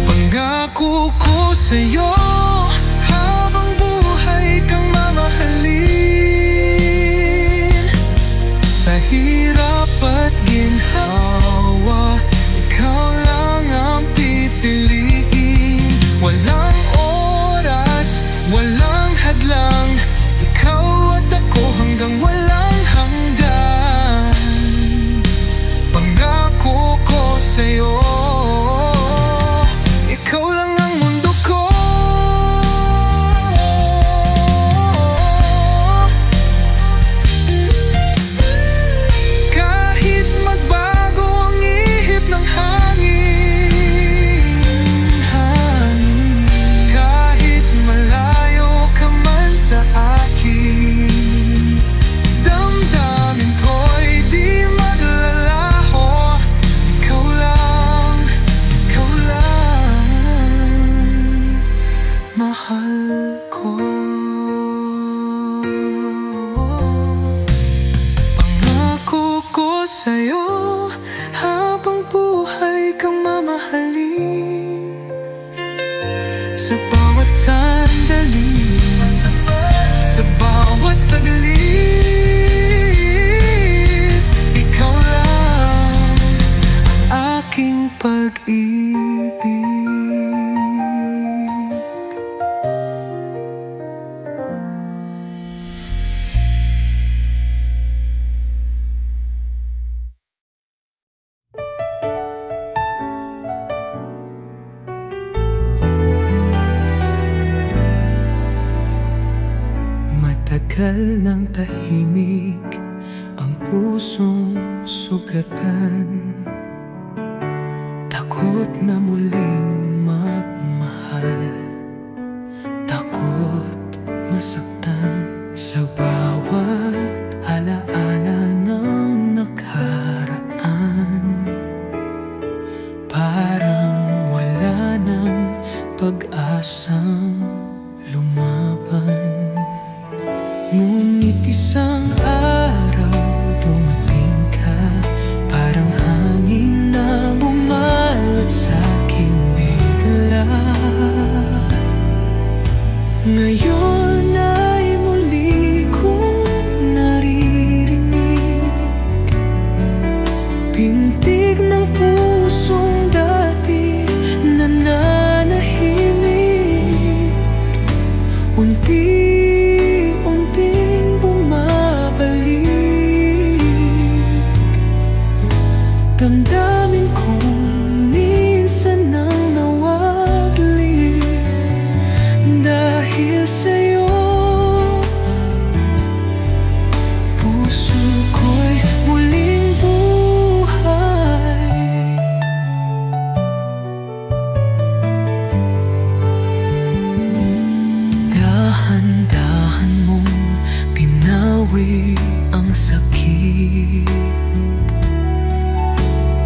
Pangako ko sa'yo, habang buhay kang mamahalin. Sa hirap at ginhawa, ikaw lang ang pipiliin. Walang oras, walang hadlang, ikaw at ako hanggang walang hanggan. Pangako ko sa'yo, ikaw lang ang mundo ko. Kahit magbago ang ihip ng hangin, kahit malayo ka man sa akin, damdamin ko'y di maglalaho. Ikaw lang, mahal ko. Pangako ko sa'yo, habang buhay kang mamahalin. Sa bawat sandali, sa bawat saglit, ikaw lang ang aking pag-ibig. Matagal ng tahimik ang pusong sugatan, takot na muling magmahal, takot masaktan sa bawat alaala ng nakaraan. Parang wala ng pag-asang lumaban. Ngunit isang araw dumating ka, parang hangin na bumalot sa'king bigla. Ngayon ay muli kong naririnig pintig ng pusong dati nananahimik. Unti-unting bumabalik, damdamin kong minsan nang nawaglit. Dahil sa'yo, puso ko'y muling buhay. Dahan-dahan mong pinawi ang sakit,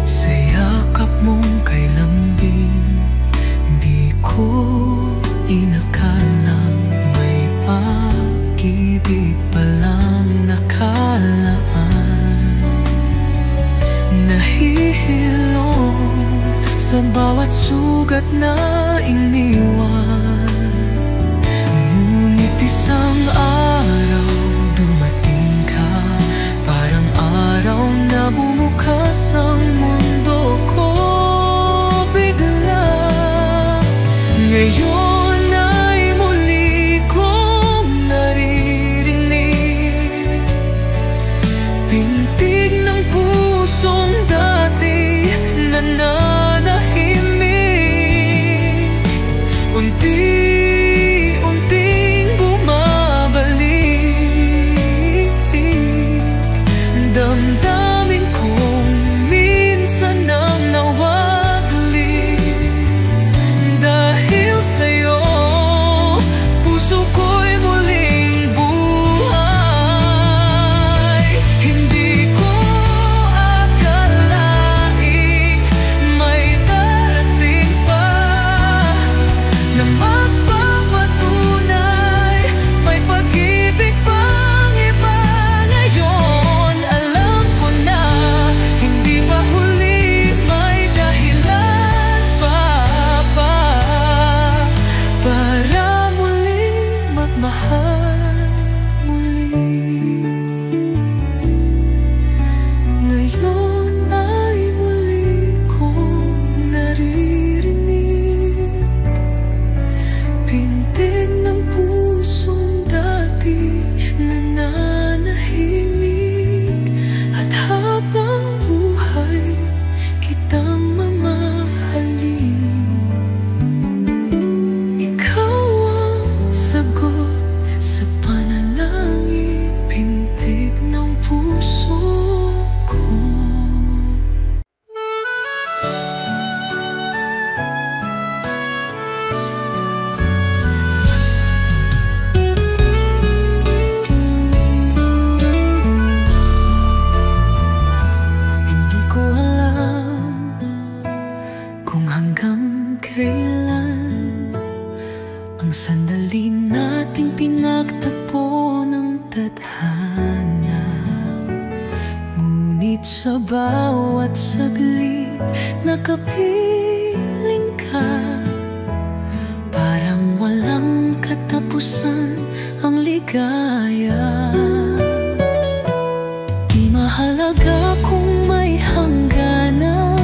sa yakap mong kay lambing. Di ko inakalang may pag-ibig palang nakalaan. Nahihilong sa bawat sugat na iniwan. Ngunit isang araw dumating ka, parang araw na bumukas ang mundo ko bigla. Ngayon ay muli kong naririnig pintig ng pusong dati nananahimik. Unti-unting bumabalik, damdamin kong minsan nang nawaglit. Dahil sa'yo, puso ko'y muling buhay. Hindi ko akalaing may darating pa na magpapatunay may pag-ibig pang iba. Ngayon alam ko na hindi pa huli, may dahilan pa para muling magmahal muli. Ngayon ay muli kong naririnig pintig ng pusong dati nananahimik. At habang buhay kitang mamahalin, ikaw ang sagot sa panalangin, pintig ng puso ko. Hindi ko alam kung hanggang kailan ang sandali nating pinagtagpo ng tadhana. Ngunit sa bawat saglit nakapiling ka, parang walang katapusan ang ligaya. Di mahalaga kung may hangganan,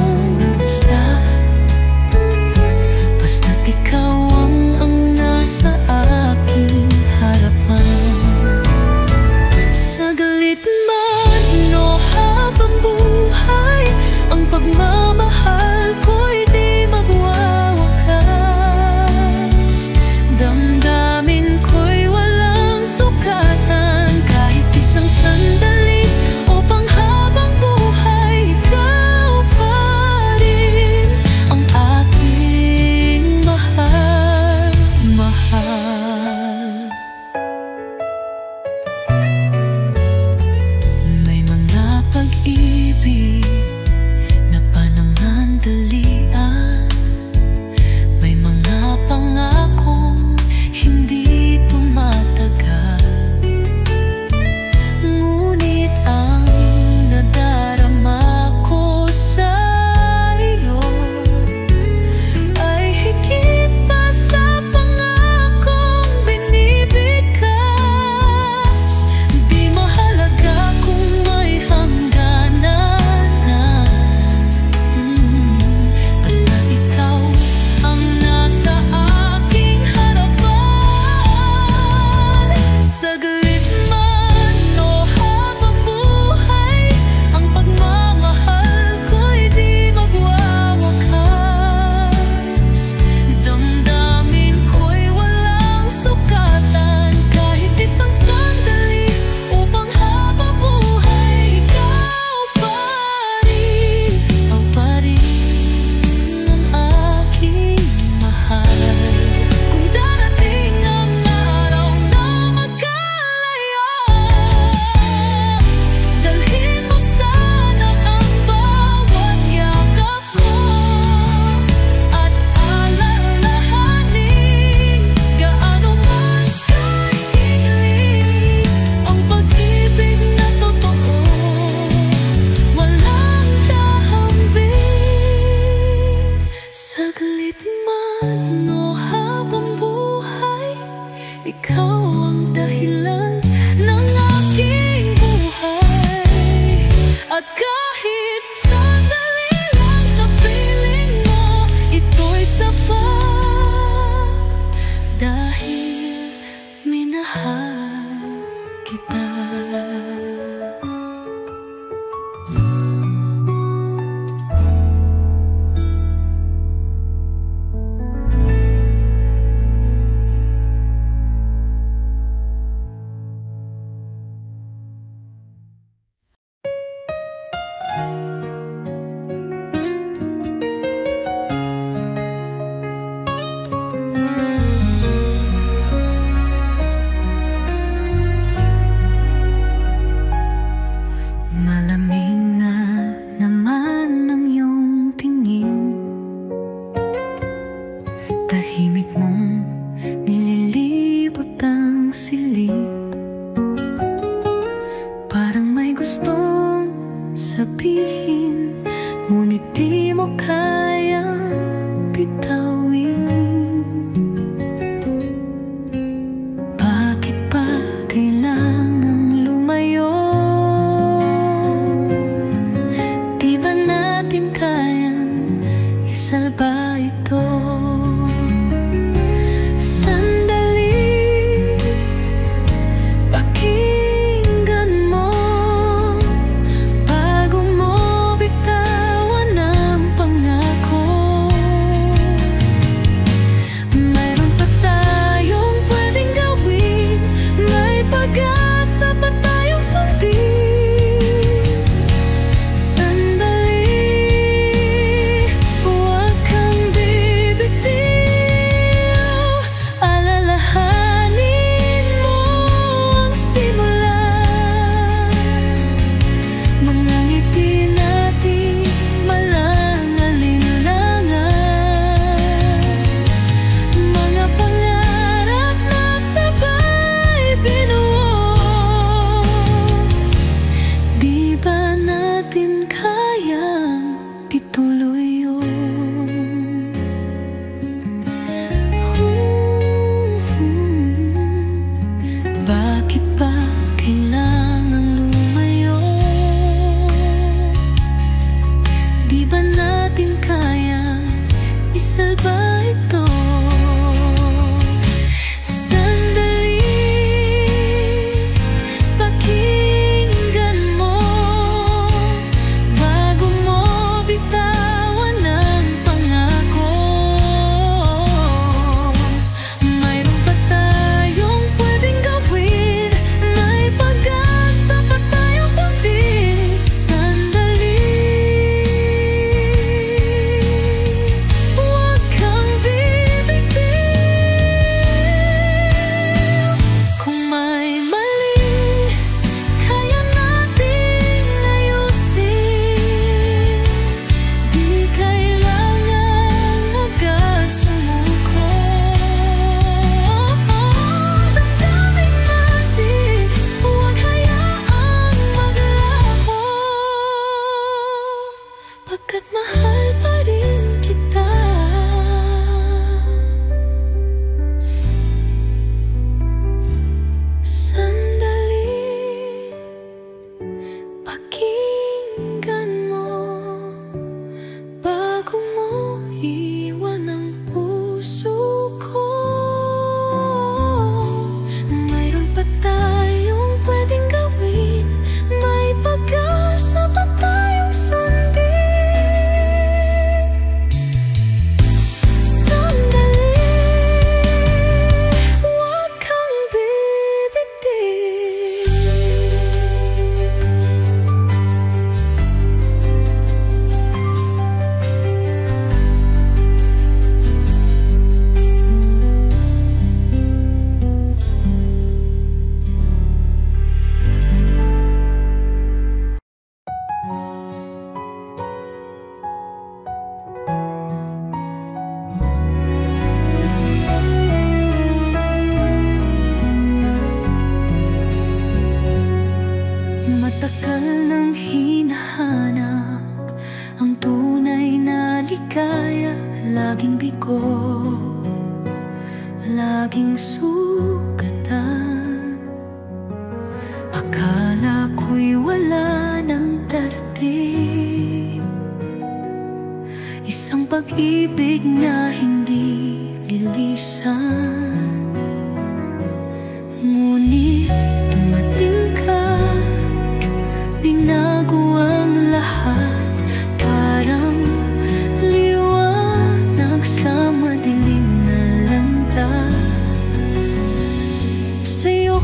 basta't ikaw ang nasa aking harapan. Saglit man o habang buhay, ang pagmamahal ko'y di magwawakas. Damdamin ko'y walang sukatan. ikaw ang dahilan ng aking buhay. At kahit sandali lang sa piling mo, ito'y sapat, dahil minahal kita. Malamig na naman ang iyong tingin, tahimik mong nililibot ang silid. Parang may gustong sabihin, ngunit di mo kayang bitawin. Bakit ba kailangang lumayo? Di ba natin kayang isalba ito?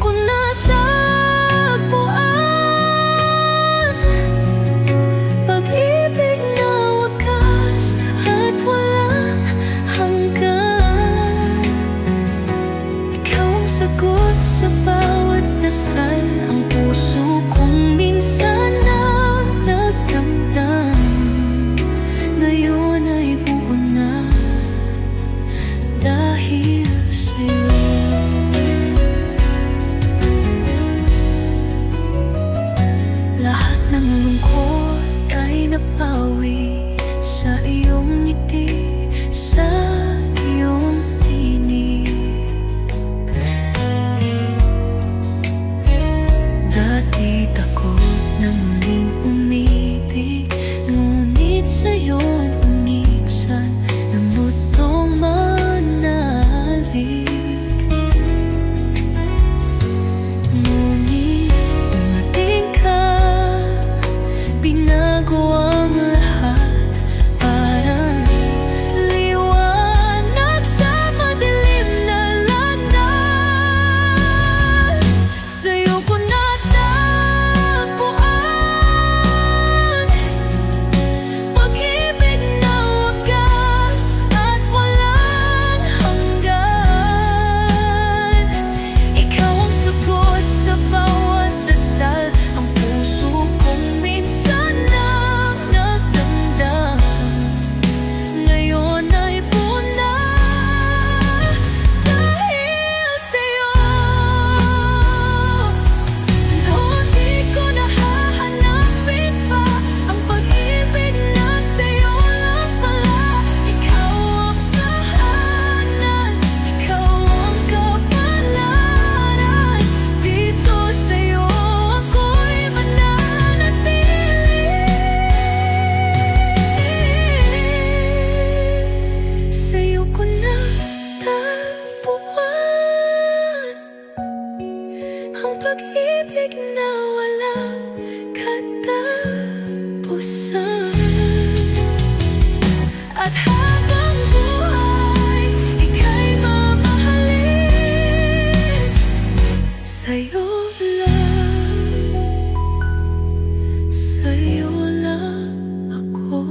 ko natagpuan, pag-ibig na wakas at walang hanggan. Ikaw ang sagot sa bawat dasal, ang puso kong minsan nang nagdamdam, ngayon ay buo na dahil sa'yo. Lahat ng lungkot ay napawi sa iyong ngiti, sa iyong tinig. Dati takot na muling umibig, ngunit sa'yo'y uniksan ng butong manalik. Ngunit dumating ka, binago ang lahat, parang liwanag sa madilim na landas. Sa'yo ko natagpuan, pag-ibig na wagas at walang hanggan. Ikaw ang sagot sa bawat dasal, ang puso kong minsan nang nagdamdam, ngayon ay buo na dahil sa'yo. Noon di ko nahahanapin pa ang pag-ibig na sa'yo lang pala. Ikaw ang tahanan, ikaw ang kapalaran, dito sa'yo ako'y mananatili. Sa'yo ko natagpuan ang pag-ibig na walang katapusan. At habang buhay, ika'y mamahalin. Sa'yo lang ako.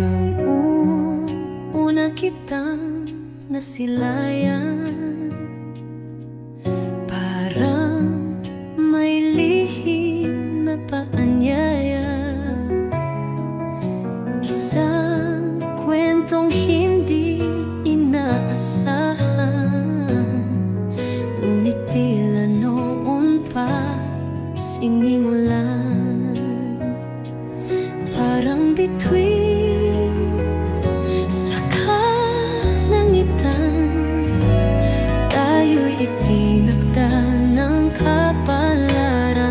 Nung una kitang nasilayan, parang may lihim na paanyaya, isang kwentong hindi inaasahan, ngunit tila noon pa sinimulan. Parang bituin sa kalangitan, tayo'y itinakda ng kapalaran.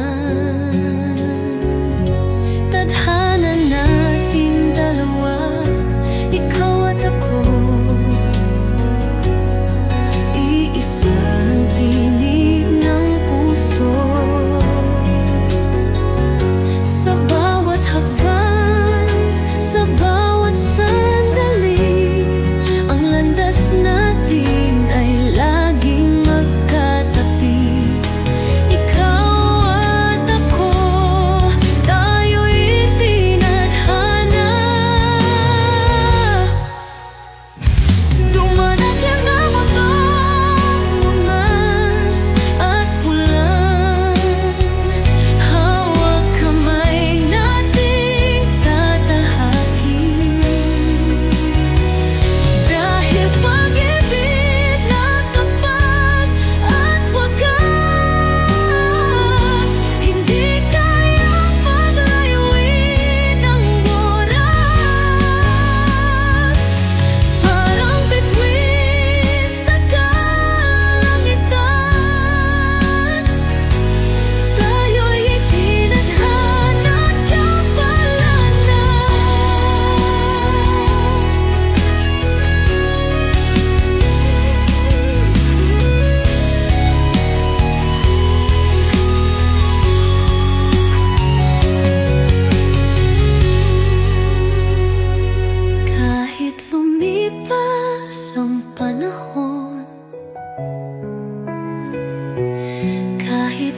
Tadhana natin dalawa, ikaw at ako, iisang tinig ng puso. Sa bawat hakbang,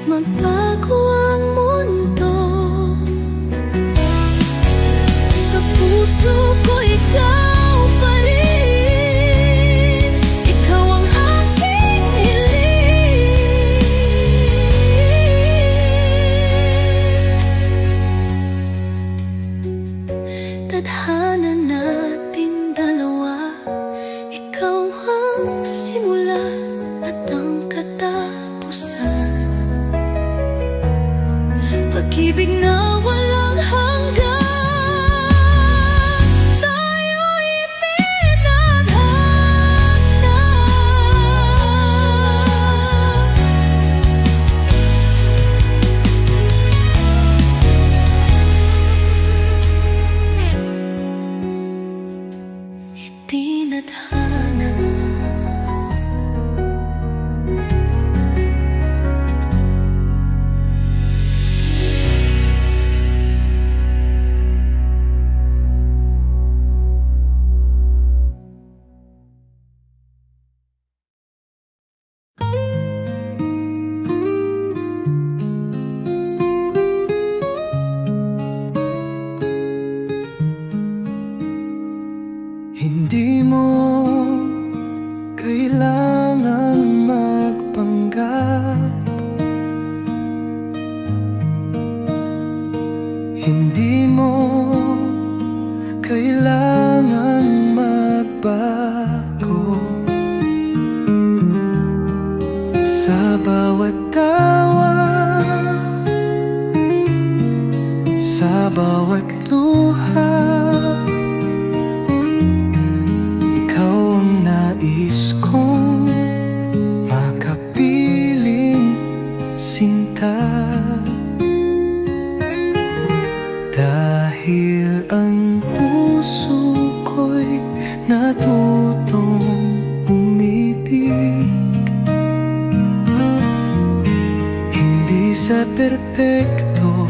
magbago ang mundo. Sa puso ko ikaw pa rin, ikaw ang aking hiling. Tadhana natin dalawa, ikaw ang simula at ang katapusan. Pag-ibig na walang hanggan, tayo'y tinadhana. Itinadhana. Hindi mo kailangang magpanggap, hindi mo kailangang magbago. Sa bawat tawa, sa bawat luha, nais kong makapiling sinta. Dahil ang puso ko'y natutong umibig, hindi sa perpekto,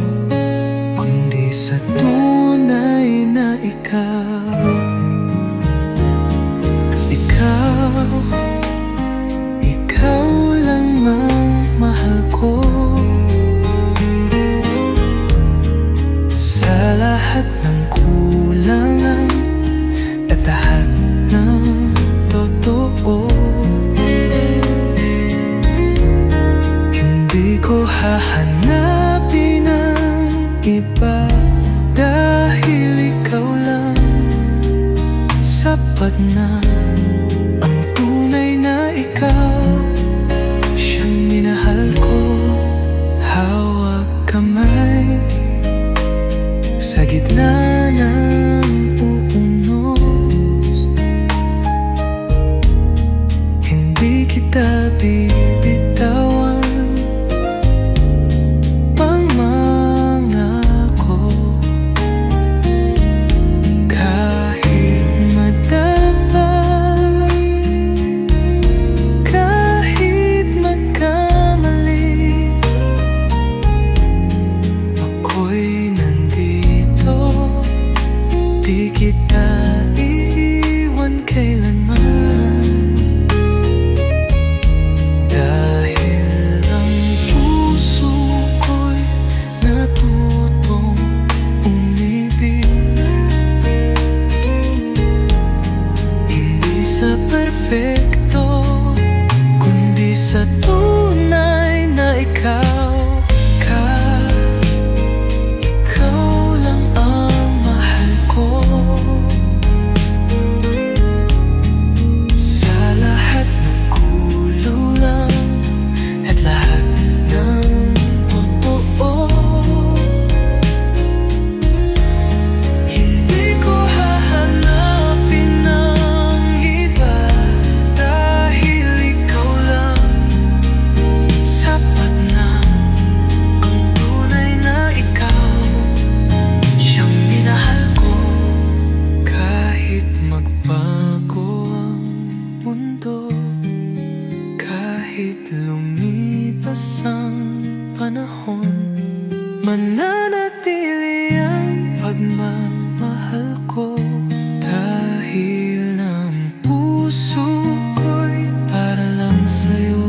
kundi sa tunay na ikaw. Ikaw lang ang mahal ko. Sa lahat ng kulangan at lahat ng totoo, hindi ko hahanapin ang iba. Dahil ikaw lang sapat na. Ikaw, siyang minahal ko. Hawak kamay sa gitna ng uunos, hindi kita bibitawan. Pangangako, kahit madapa, di kita iiwan kailanman. Dahil ang puso ko'y natutong umibig, hindi sa perpekto, kundi sa tunay na ikaw. Kahit lumipas ang panahon, mananatili ang pagmamahal ko. Dahil ang puso ko'y para lang sa'yo.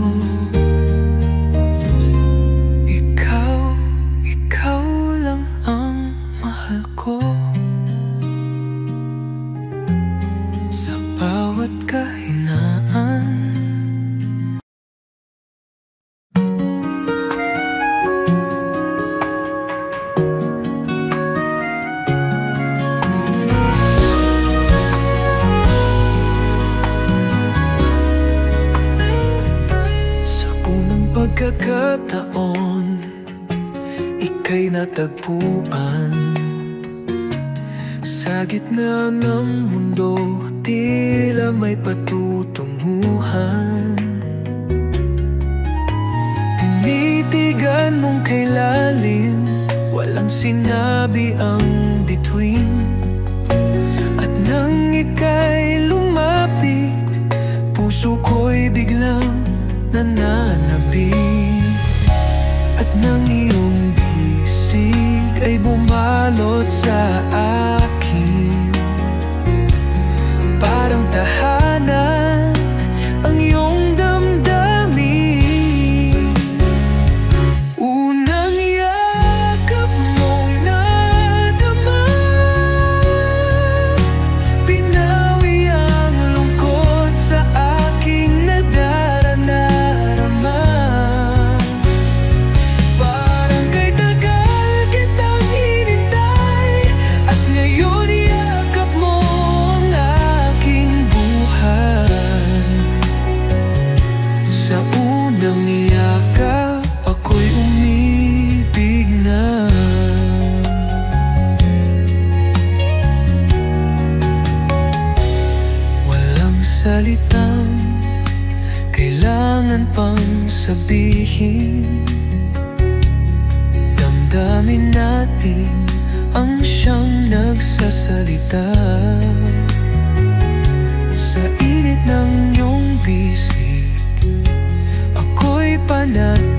taon, ika'y natagpuan. Sa gitna ng mundo, tila may patutunguhan. Tinitigan mong kay lalim, walang sinabi ang bituin. At nang ika'y lumapit, puso ko'y biglang nananabik. At nang iyong bisig ay bumalot sa akin, parang tahanan ang iyong damdamin. Unang yakap mong nadama, binawi ang lungkot sa aking nadarama. Parang kay tagal kitang hinintay, at ngayon yakap mo ang aking buhay. Sa unang yakap, ako'y umibig na. Walang salitang kailangan pang sabihin, damdamin natin ang siyang nagsasalita. Sa init ng iyong bisig, ako'y panatili